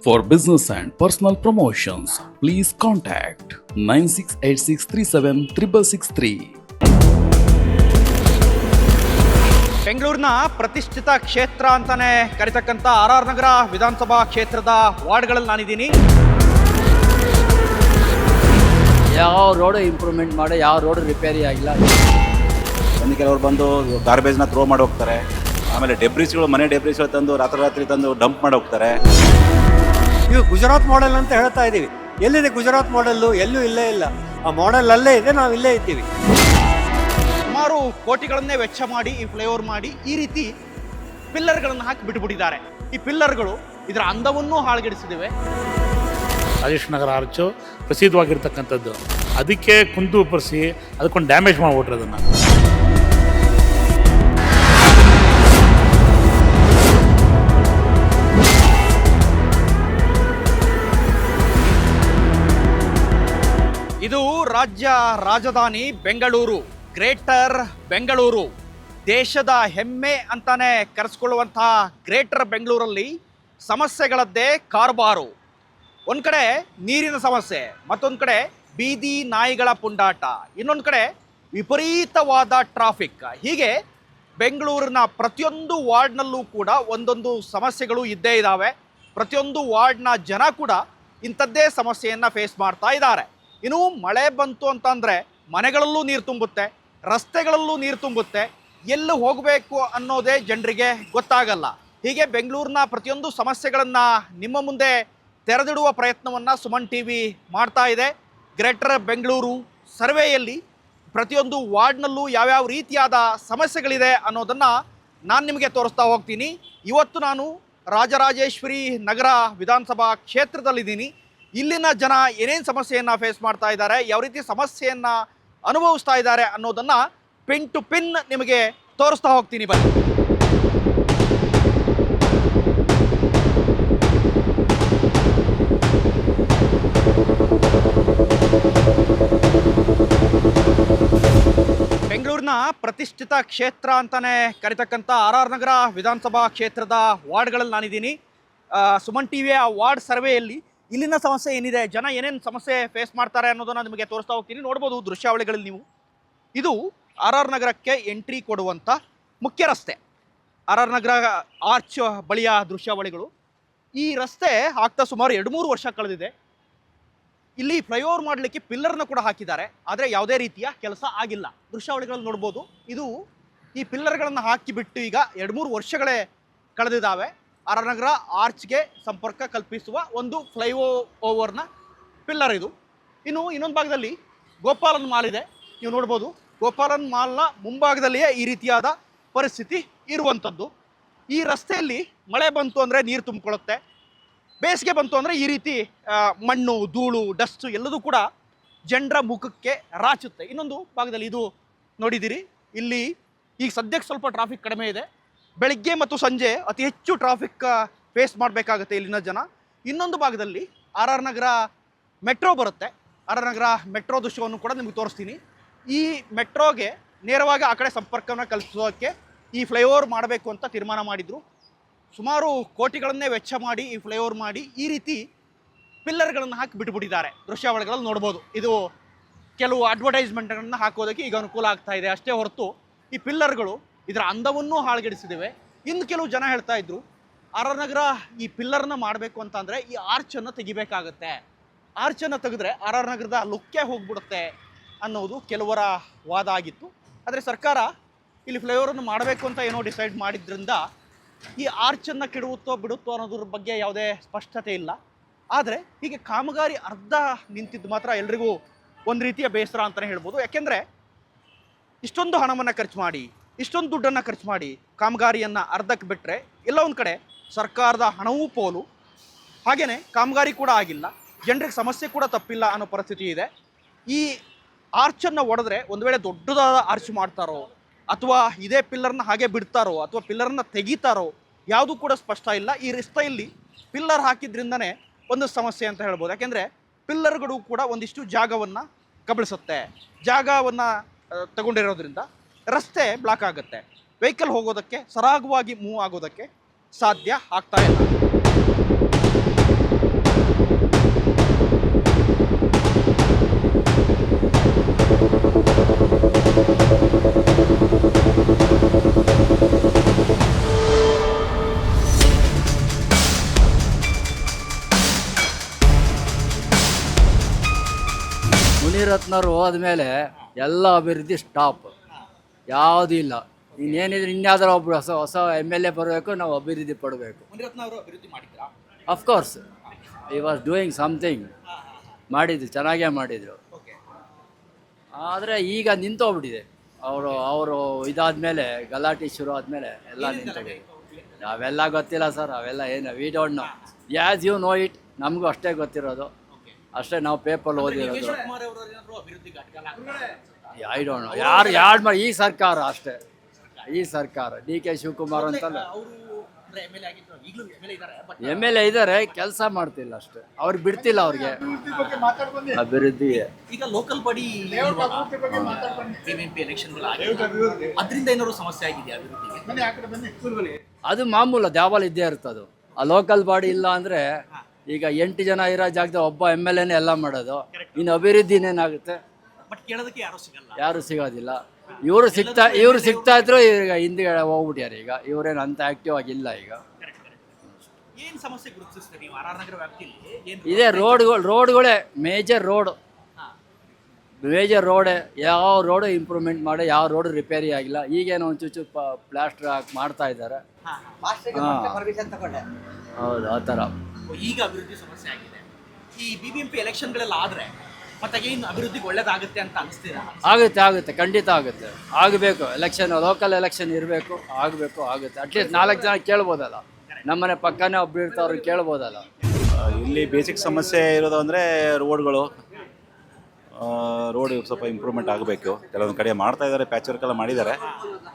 For business and personal promotions, please contact 9686376663. ಬೆಂಗಳೂರಿನ ಪ್ರತಿಷ್ಠಿತ ಕ್ಷೇತ್ರ ಅಂತಾನೆ ಕರಿತಕ್ಕಂಥ ಆರ್ ನಗರ ವಿಧಾನಸಭಾ ಕ್ಷೇತ್ರದ ವಾರ್ಡ್ಗಳಲ್ಲಿ ನಾನಿದ್ದೀನಿ. ಯಾವ ರೋಡ್ ಇಂಪ್ರೂವ್ಮೆಂಟ್ ಮಾಡಿ ಯಾವ ರೋಡ್ ರಿಪೇರಿ ಆಗಿಲ್ಲ. ಕೆಲವರು ಬಂದು ಗಾರ್ಬೇಜ್ನ ಥ್ರೋ ಮಾಡಿ ಹೋಗ್ತಾರೆ. ಆಮೇಲೆ ಡೆಬ್ರಿಸ್ಗಳು ಮನೆ ಡೆಬ್ರಿಸ್ಗಳು ತಂದು ರಾತ್ರಿ ತಂದು ಡಂಪ್ ಮಾಡಿ ಹೋಗ್ತಾರೆ. ನೀವು ಗುಜರಾತ್ ಮಾಡೆಲ್ ಅಂತ ಹೇಳ್ತಾ ಇದ್ದೀವಿ. ಎಲ್ಲಿದೆ ಗುಜರಾತ್ ಮಾಡೆಲ್ಲು? ಎಲ್ಲೂ ಇಲ್ಲೇ ಇಲ್ಲ. ಆ ಮಾಡೆಲ್ ಅಲ್ಲೇ ಇದೆ, ನಾವು ಇಲ್ಲೇ ಇದ್ದೀವಿ. ಸುಮಾರು ಕೋಟಿಗಳನ್ನೇ ವೆಚ್ಚ ಮಾಡಿ ಈ ಫ್ಲೈಓವರ್ ಮಾಡಿ ಈ ರೀತಿ ಪಿಲ್ಲರ್ಗಳನ್ನು ಹಾಕಿ ಬಿಟ್ಟುಬಿಟ್ಟಿದ್ದಾರೆ. ಈ ಪಿಲ್ಲರ್ಗಳು ಇದರ ಅಂದವನ್ನು ಹಾಳುಗೆಡಿಸಿದಿವೆ. ರಾಜೇಶ್ ನಗರ ಆರ್ಚು ಪ್ರಸಿದ್ಧವಾಗಿರ್ತಕ್ಕಂಥದ್ದು, ಅದಕ್ಕೆ ಕುಂದುಪರಿಸಿ ಅದಕ್ಕೊಂದು ಡ್ಯಾಮೇಜ್ ಮಾಡಿಬಿಟ್ರೆ ಅದನ್ನು. ಇದು ರಾಜ್ಯ ರಾಜಧಾನಿ ಬೆಂಗಳೂರು, ಗ್ರೇಟರ್ ಬೆಂಗಳೂರು, ದೇಶದ ಹೆಮ್ಮೆ ಅಂತಾನೆ ಕರೆಸ್ಕೊಳ್ಳುವಂತಹ ಗ್ರೇಟರ್ ಬೆಂಗಳೂರಲ್ಲಿ ಸಮಸ್ಯೆಗಳದ್ದೇ ಕಾರ್ಬಾರು. ಒಂದು ಕಡೆ ನೀರಿನ ಸಮಸ್ಯೆ, ಮತ್ತೊಂದು ಕಡೆ ಬೀದಿ ನಾಯಿಗಳ ಪುಂಡಾಟ, ಇನ್ನೊಂದು ಕಡೆ ವಿಪರೀತವಾದ ಟ್ರಾಫಿಕ್. ಹೀಗೆ ಬೆಂಗಳೂರಿನ ಪ್ರತಿಯೊಂದು ವಾರ್ಡ್ನಲ್ಲೂ ಕೂಡ ಒಂದೊಂದು ಸಮಸ್ಯೆಗಳು ಇದ್ದೇ ಇದ್ದಾವೆ. ಪ್ರತಿಯೊಂದು ವಾರ್ಡ್ನ ಜನ ಕೂಡ ಇಂಥದ್ದೇ ಸಮಸ್ಯೆಯನ್ನು ಫೇಸ್ ಮಾಡ್ತಾ ಇದ್ದಾರೆ. ಇನ್ನು ಮಳೆ ಬಂತು ಅಂತಂದರೆ ಮನೆಗಳಲ್ಲೂ ನೀರು ತುಂಬುತ್ತೆ, ರಸ್ತೆಗಳಲ್ಲೂ ನೀರು ತುಂಬುತ್ತೆ, ಎಲ್ಲಿ ಹೋಗಬೇಕು ಅನ್ನೋದೇ ಜನರಿಗೆ ಗೊತ್ತಾಗಲ್ಲ. ಹೀಗೆ ಬೆಂಗಳೂರಿನ ಪ್ರತಿಯೊಂದು ಸಮಸ್ಯೆಗಳನ್ನು ನಿಮ್ಮ ಮುಂದೆ ತೆರೆದಿಡುವ ಪ್ರಯತ್ನವನ್ನು ಸುಮನ್ ಟಿವಿ ಮಾಡ್ತಾ ಇದೆ. ಗ್ರೇಟರ್ ಬೆಂಗಳೂರು ಸರ್ವೆಯಲ್ಲಿ ಪ್ರತಿಯೊಂದು ವಾರ್ಡ್ನಲ್ಲೂ ಯಾವ್ಯಾವ ರೀತಿಯಾದ ಸಮಸ್ಯೆಗಳಿದೆ ಅನ್ನೋದನ್ನು ನಾನು ನಿಮಗೆ ತೋರಿಸ್ತಾ ಹೋಗ್ತೀನಿ. ಇವತ್ತು ನಾನು ರಾಜರಾಜೇಶ್ವರಿ ನಗರ ವಿಧಾನಸಭಾ ಕ್ಷೇತ್ರದಲ್ಲಿದ್ದೀನಿ. ಇಲ್ಲಿನ ಜನ ಏನೇನು ಸಮಸ್ಯೆಯನ್ನು ಫೇಸ್ ಮಾಡ್ತಾ ಇದ್ದಾರೆ, ಯಾವ ರೀತಿ ಸಮಸ್ಯೆಯನ್ನು ಅನುಭವಿಸ್ತಾ ಇದ್ದಾರೆ ಅನ್ನೋದನ್ನು ಪಿನ್ ಟು ಪಿನ್ ನಿಮಗೆ ತೋರಿಸ್ತಾ ಹೋಗ್ತೀನಿ. ಬನ್ನಿ. ಬೆಂಗಳೂರಿನ ಪ್ರತಿಷ್ಠಿತ ಕ್ಷೇತ್ರ ಅಂತಾನೆ ಕರಿತಕ್ಕಂಥ ಆರ್ ನಗರ ವಿಧಾನಸಭಾ ಕ್ಷೇತ್ರದ ವಾರ್ಡ್ಗಳಲ್ಲಿ ನಾನಿದ್ದೀನಿ. ಸುಮನ್ ಟಿವಿಯ ವಾರ್ಡ್ ಸರ್ವೆಯಲ್ಲಿ ಇಲ್ಲಿನ ಸಮಸ್ಯೆ ಏನಿದೆ, ಜನ ಏನೇನು ಸಮಸ್ಯೆ ಫೇಸ್ ಮಾಡ್ತಾರೆ ಅನ್ನೋದನ್ನು ನಿಮಗೆ ತೋರಿಸ್ತಾ ಹೋಗ್ತೀನಿ. ನೋಡ್ಬೋದು ದೃಶ್ಯಾವಳಿಗಳಲ್ಲಿ ನೀವು. ಇದು ಆರ್ ನಗರಕ್ಕೆ ಎಂಟ್ರಿ ಕೊಡುವಂಥ ಮುಖ್ಯ ರಸ್ತೆ, ಆರ್ ನಗರ ಆರ್ಚ್ ಬಳಿಯ ದೃಶ್ಯಾವಳಿಗಳು. ಈ ರಸ್ತೆ ಆಗ್ತಾ ಸುಮಾರು 2-3 ವರ್ಷ ಕಳೆದಿದೆ. ಇಲ್ಲಿ ಫ್ಲೈಓವರ್ ಮಾಡಲಿಕ್ಕೆ ಪಿಲ್ಲರ್ನ ಕೂಡ ಹಾಕಿದ್ದಾರೆ, ಆದರೆ ಯಾವುದೇ ರೀತಿಯ ಕೆಲಸ ಆಗಿಲ್ಲ. ದೃಶ್ಯಾವಳಿಗಳಲ್ಲಿ ನೋಡ್ಬೋದು. ಇದು ಈ ಪಿಲ್ಲರ್ಗಳನ್ನು ಹಾಕಿಬಿಟ್ಟು ಈಗ 2-3 ವರ್ಷಗಳೇ ಕಳೆದಿದ್ದಾವೆ. ಆರ್ ನಗರ ಆರ್ಚ್ಗೆ ಸಂಪರ್ಕ ಕಲ್ಪಿಸುವ ಒಂದು ಫ್ಲೈಓವರ್ನ ಪಿಲ್ಲರ್ ಇದು. ಇನ್ನು ಇನ್ನೊಂದು ಭಾಗದಲ್ಲಿ ಗೋಪಾಲನ್ ಮಾಲ್ ಇದೆ, ನೀವು ನೋಡ್ಬೋದು. ಗೋಪಾಲನ್ ಮಾಲ್ನ ಮುಂಭಾಗದಲ್ಲಿಯೇ ಈ ರೀತಿಯಾದ ಪರಿಸ್ಥಿತಿ ಇರುವಂಥದ್ದು. ಈ ರಸ್ತೆಯಲ್ಲಿ ಮಳೆ ಬಂತು ಅಂದರೆ ನೀರು ತುಂಬಿಕೊಳ್ಳುತ್ತೆ, ಬೇಸಿಗೆ ಬಂತು ಅಂದರೆ ಈ ರೀತಿ ಮಣ್ಣು, ಧೂಳು, ಡಸ್ಟು ಎಲ್ಲದೂ ಕೂಡ ಜನರ ಮುಖಕ್ಕೆ ರಾಚುತ್ತೆ. ಇನ್ನೊಂದು ಭಾಗದಲ್ಲಿ ಇದು ನೋಡಿದ್ದೀರಿ, ಇಲ್ಲಿ ಈಗ ಸದ್ಯಕ್ಕೆ ಸ್ವಲ್ಪ ಟ್ರಾಫಿಕ್ ಕಡಿಮೆ ಇದೆ. ಬೆಳಗ್ಗೆ ಮತ್ತು ಸಂಜೆ ಅತಿ ಹೆಚ್ಚು ಟ್ರಾಫಿಕ್ ಫೇಸ್ ಮಾಡಬೇಕಾಗುತ್ತೆ ಇಲ್ಲಿನ ಜನ. ಇನ್ನೊಂದು ಭಾಗದಲ್ಲಿ ಆರ್ ನಗರ ಮೆಟ್ರೋ ಬರುತ್ತೆ. ಆರ್ ನಗರ ಮೆಟ್ರೋ ದೃಶ್ಯವನ್ನು ಕೂಡ ನಿಮಗೆ ತೋರಿಸ್ತೀನಿ. ಈ ಮೆಟ್ರೋಗೆ ನೇರವಾಗಿ ಆ ಕಡೆ ಸಂಪರ್ಕವನ್ನು ಕಲ್ಪಿಸೋಕ್ಕೆ ಈ ಫ್ಲೈಓವರ್ ಮಾಡಬೇಕು ಅಂತ ತೀರ್ಮಾನ ಮಾಡಿದರು. ಸುಮಾರು ಕೋಟಿಗಳನ್ನೇ ವೆಚ್ಚ ಮಾಡಿ ಈ ಫ್ಲೈಓವರ್ ಮಾಡಿ ಈ ರೀತಿ ಪಿಲ್ಲರ್ಗಳನ್ನು ಹಾಕಿ ಬಿಟ್ಟುಬಿಟ್ಟಿದ್ದಾರೆ. ದೃಶ್ಯಾವಳಿಗಳಲ್ಲಿ ನೋಡ್ಬೋದು. ಇದು ಕೆಲವು ಅಡ್ವರ್ಟೈಸ್ಮೆಂಟ್ಗಳನ್ನು ಹಾಕೋದಕ್ಕೆ ಈಗ ಅನುಕೂಲ ಆಗ್ತಾ ಇದೆ ಅಷ್ಟೇ ಹೊರತು ಈ ಪಿಲ್ಲರ್ಗಳು ಇದರ ಅಂದವನ್ನು ಹಾಳುಗೆಡಿಸಿದ್ದೇವೆ. ಇನ್ನು ಕೆಲವು ಜನ ಹೇಳ್ತಾ ಇದ್ರು, ಆರ್ ನಗರ ಈ ಪಿಲ್ಲರ್ನ ಮಾಡಬೇಕು ಅಂತಂದರೆ ಈ ಆರ್ಚನ್ನು ತೆಗಿಬೇಕಾಗತ್ತೆ, ಆರ್ಚನ್ನು ತೆಗೆದ್ರೆ ಆರ್ ನಗರದ ಲುಕ್ಕೇ ಹೋಗ್ಬಿಡುತ್ತೆ ಅನ್ನೋದು ಕೆಲವರ ವಾದ ಆಗಿತ್ತು. ಆದರೆ ಸರ್ಕಾರ ಇಲ್ಲಿ ಫ್ಲೈಓವರನ್ನು ಮಾಡಬೇಕು ಅಂತ ಏನೋ ಡಿಸೈಡ್ ಮಾಡಿದ್ರಿಂದ ಈ ಆರ್ಚನ್ನು ಕೆಡುತ್ತೋ ಬಿಡುತ್ತೋ ಅನ್ನೋದ್ರ ಬಗ್ಗೆ ಯಾವುದೇ ಸ್ಪಷ್ಟತೆ ಇಲ್ಲ. ಆದರೆ ಹೀಗೆ ಕಾಮಗಾರಿ ಅರ್ಧ ನಿಂತಿದ್ದು ಮಾತ್ರ ಎಲ್ರಿಗೂ ಒಂದು ರೀತಿಯ ಬೇಸರ ಅಂತಲೇ ಹೇಳ್ಬೋದು. ಯಾಕೆಂದರೆ ಇಷ್ಟೊಂದು ಹಣವನ್ನು ಖರ್ಚು ಮಾಡಿ, ಇಷ್ಟೊಂದು ದುಡ್ಡನ್ನು ಖರ್ಚು ಮಾಡಿ ಕಾಮಗಾರಿಯನ್ನು ಅರ್ಧಕ್ಕೆ ಬಿಟ್ಟರೆ ಎಲ್ಲ ಒಂದು ಕಡೆ ಸರ್ಕಾರದ ಹಣವೂ ಪೋಲು, ಹಾಗೆಯೇ ಕಾಮಗಾರಿ ಕೂಡ ಆಗಿಲ್ಲ, ಜನರಿಗೆ ಸಮಸ್ಯೆ ಕೂಡ ತಪ್ಪಿಲ್ಲ ಅನ್ನೋ ಪರಿಸ್ಥಿತಿ ಇದೆ. ಈ ಆರ್ಚನ್ನು ಒಡೆದ್ರೆ ಒಂದು ವೇಳೆ ದೊಡ್ಡದಾದ ಆರ್ಚ್ ಮಾಡ್ತಾರೋ ಅಥವಾ ಇದೇ ಪಿಲ್ಲರ್ನ ಹಾಗೆ ಬಿಡ್ತಾರೋ ಅಥವಾ ಪಿಲ್ಲರ್ನ ತೆಗಿತಾರೋ ಯಾವುದೂ ಕೂಡ ಸ್ಪಷ್ಟ ಇಲ್ಲ. ಈ ರಸ್ತೆಯಲ್ಲಿ ಪಿಲ್ಲರ್ ಹಾಕಿದ್ರಿಂದನೇ ಒಂದು ಸಮಸ್ಯೆ ಅಂತ ಹೇಳ್ಬೋದು. ಯಾಕೆಂದರೆ ಪಿಲ್ಲರ್ಗಳು ಕೂಡ ಒಂದಿಷ್ಟು ಜಾಗವನ್ನು ಕಬಳಿಸುತ್ತೆ. ಜಾಗವನ್ನು ತಗೊಂಡಿರೋದ್ರಿಂದ ರಸ್ತೆ ಬ್ಲಾಕ್ ಆಗುತ್ತೆ, ವೆಹಿಕಲ್ ಹೋಗೋದಕ್ಕೆ ಸರಾಗವಾಗಿ ಮೂವ್ ಆಗೋದಕ್ಕೆ ಸಾಧ್ಯ ಆಗ್ತಾ ಇಲ್ಲ. ಮುನಿರತ್ನವ್ರು ಹೋದ್ಮೇಲೆ ಎಲ್ಲ ಅಭಿವೃದ್ಧಿ ಸ್ಟಾಪ್, ಯಾವುದೂ ಇಲ್ಲ. ಇನ್ನೇನಿದ್ರೆ ಇನ್ಯಾವುದಾರ ಒಬ್ರು ಹೊಸ ಹೊಸ MLA ಬರಬೇಕು, ನಾವು ಅಭಿವೃದ್ಧಿ ಪಡಬೇಕು. ಮುನಿರತ್ನ ಅವರು ಅಭಿವೃದ್ಧಿ ಮಾಡಿದ್ರಾ? ಅಫ್ಕೋರ್ಸ್ ಈ ವಾಸ್ ಡೂಯಿಂಗ್ ಸಮಥಿಂಗ್, ಮಾಡಿದ್ರು, ಚೆನ್ನಾಗೇ ಮಾಡಿದರು. ಓಕೆ. ಆದರೆ ಈಗ ನಿಂತೋಗ್ಬಿಟ್ಟಿದೆ. ಅವರು ಇದಾದಮೇಲೆ ಗಲಾಟೆ ಶುರು ಆದಮೇಲೆ ಎಲ್ಲ ನಿಂತೋಗಿದೆ. ಅವೆಲ್ಲ ಗೊತ್ತಿಲ್ಲ ಸರ್, ಅವೆಲ್ಲ ಏನು, we don't know. As you know it, ನಮಗೂ ಅಷ್ಟೇ ಗೊತ್ತಿರೋದು, ಅಷ್ಟೇ ನಾವು ಪೇಪರ್ ಓದಿರೋದು. ಕುಮಾರ್ ಅವರು ಏನಾದ್ರು ಅಭಿವೃದ್ಧಿ ಘಟಕ ಐ ಡೋಂಟ್ ನೋ ಯಾರು ಮಾಡಿ. ಈ ಸರ್ಕಾರ ಅಷ್ಟೇ, ಈ ಸರ್ಕಾರ DK ಶಿವಕುಮಾರ್ ಅಂತಲ್ಲ, ಅವರು MLA ಆಗಿದ್ರು, ಈಗಲೂ MLA ಇದ್ದಾರೆ, ಬಟ್ MLA ಇದ್ದಾರೆ, ಕೆಲಸ ಮಾಡ್ತಿಲ್ಲ ಅಷ್ಟೇ. ಅವ್ರಿಗೆ ಬಿಡ್ತಿಲ್ಲ ಅವ್ರಿಗೆ ಅಭಿವೃದ್ಧಿ. ಈಗ ಲೋಕಲ್ ಬಾಡಿ BBMP ಎಲೆಕ್ಷನ್ಗಳು ಅದರಿಂದ ಏನಾದ್ರು ಸಮಸ್ಯೆ ಆಗಿದೆಯಾ ಅಭಿವೃದ್ಧಿಗೆ? ಅದು ಮಾಮೂಲು, ಅದು ಯಾವಾಗ ಇದ್ದೇ ಇರ್ತದು. ಆ ಲೋಕಲ್ ಬಾಡಿ ಇಲ್ಲ ಅಂದರೆ ಈಗ 8 ಜನ ಇರೋ ಜಾಗದ ಒಬ್ಬ MLAನೇ ಎಲ್ಲ ಮಾಡೋದು, ಇನ್ನು ಅಭಿವೃದ್ಧಿ ಇನ್ನೇನಾಗುತ್ತೆ? ಬಟ್ ಕೇಳೋದಕ್ಕೆ ಯಾರು ಸಿಗಲ್ಲ, ಯಾರು ಸಿಗೋದಿಲ್ಲ. ಇವರು ಸಿಗ್ತಾ ಇದ್ರು, ಈಗ ಹಿಂದ್ಗಡೆ ಹೋಗ್ಬಿಟ್ಯಾರ. ಈಗ ಇವರೇನು ಅಂತ ಆಕ್ಟಿವ್ ಆಗಿಲ್ಲ. ಈಗ ಏನ್ ಸಮಸ್ಯೆ ಗುರುತಿಸ್ತೀರಿ ನೀವು RR ನಗರ ವ್ಯಾಪ್ತಿಯಲ್ಲಿ? ಇದೇ ರೋಡ್ಗಳೇ ಮೇಜರ್ ರೋಡೇ. ಯಾವ ರೋಡು ಇಂಪ್ರೂವ್ಮೆಂಟ್ ಮಾಡಿ, ಯಾವ ರೋಡು ರಿಪೇರಿ ಆಗಿಲ್ಲ. ಈಗೇನೋ ಒಂಚೂಚು ಪ್ಲಾಸ್ಟರ್ ಹಾಕಿ ಮಾಡ್ತಾ ಇದ್ದಾರೆ. ಹೌದು, ಆ ಥರ. ಈಗ ಅಭಿವೃದ್ಧಿ ಸಮಸ್ಯೆ ಆಗಿದೆ. ಈ BBMP ಎಲೆಕ್ಷನ್ಗಳೆಲ್ಲ ಆದ್ರೆ ಮತ್ತೆ ಏನು ಅಭಿವೃದ್ಧಿಗೆ ಒಳ್ಳೇದಾಗುತ್ತೆ ಅಂತ ಅನಿಸ್ತೀರಾ? ಆಗುತ್ತೆ, ಖಂಡಿತ ಆಗುತ್ತೆ. ಆಗಬೇಕು. ಲೋಕಲ್ ಎಲೆಕ್ಷನ್ ಇರಬೇಕು, ಆಗುತ್ತೆ. ಅಟ್ಲೀಸ್ಟ್ 4 ಜನ ಕೇಳ್ಬೋದಲ್ಲ, ನಮ್ಮನೆ ಪಕ್ಕನೇ ಒಬ್ರು ಇರ್ತಾವ್ರು ಕೇಳ್ಬೋದಲ್ಲ. ಇಲ್ಲಿ ಬೇಸಿಕ್ ಸಮಸ್ಯೆ ಇರೋದು ಅಂದರೆ ರೋಡ್ಗಳು. ರೋಡ್ ಸ್ವಲ್ಪ ಇಂಪ್ರೂವ್ಮೆಂಟ್ ಆಗಬೇಕು. ಕೆಲವೊಂದು ಕಡೆ ಮಾಡ್ತಾ ಇದ್ದಾರೆ, ಪ್ಯಾಚ್ ವರ್ಕ್ ಎಲ್ಲ ಮಾಡಿದ್ದಾರೆ,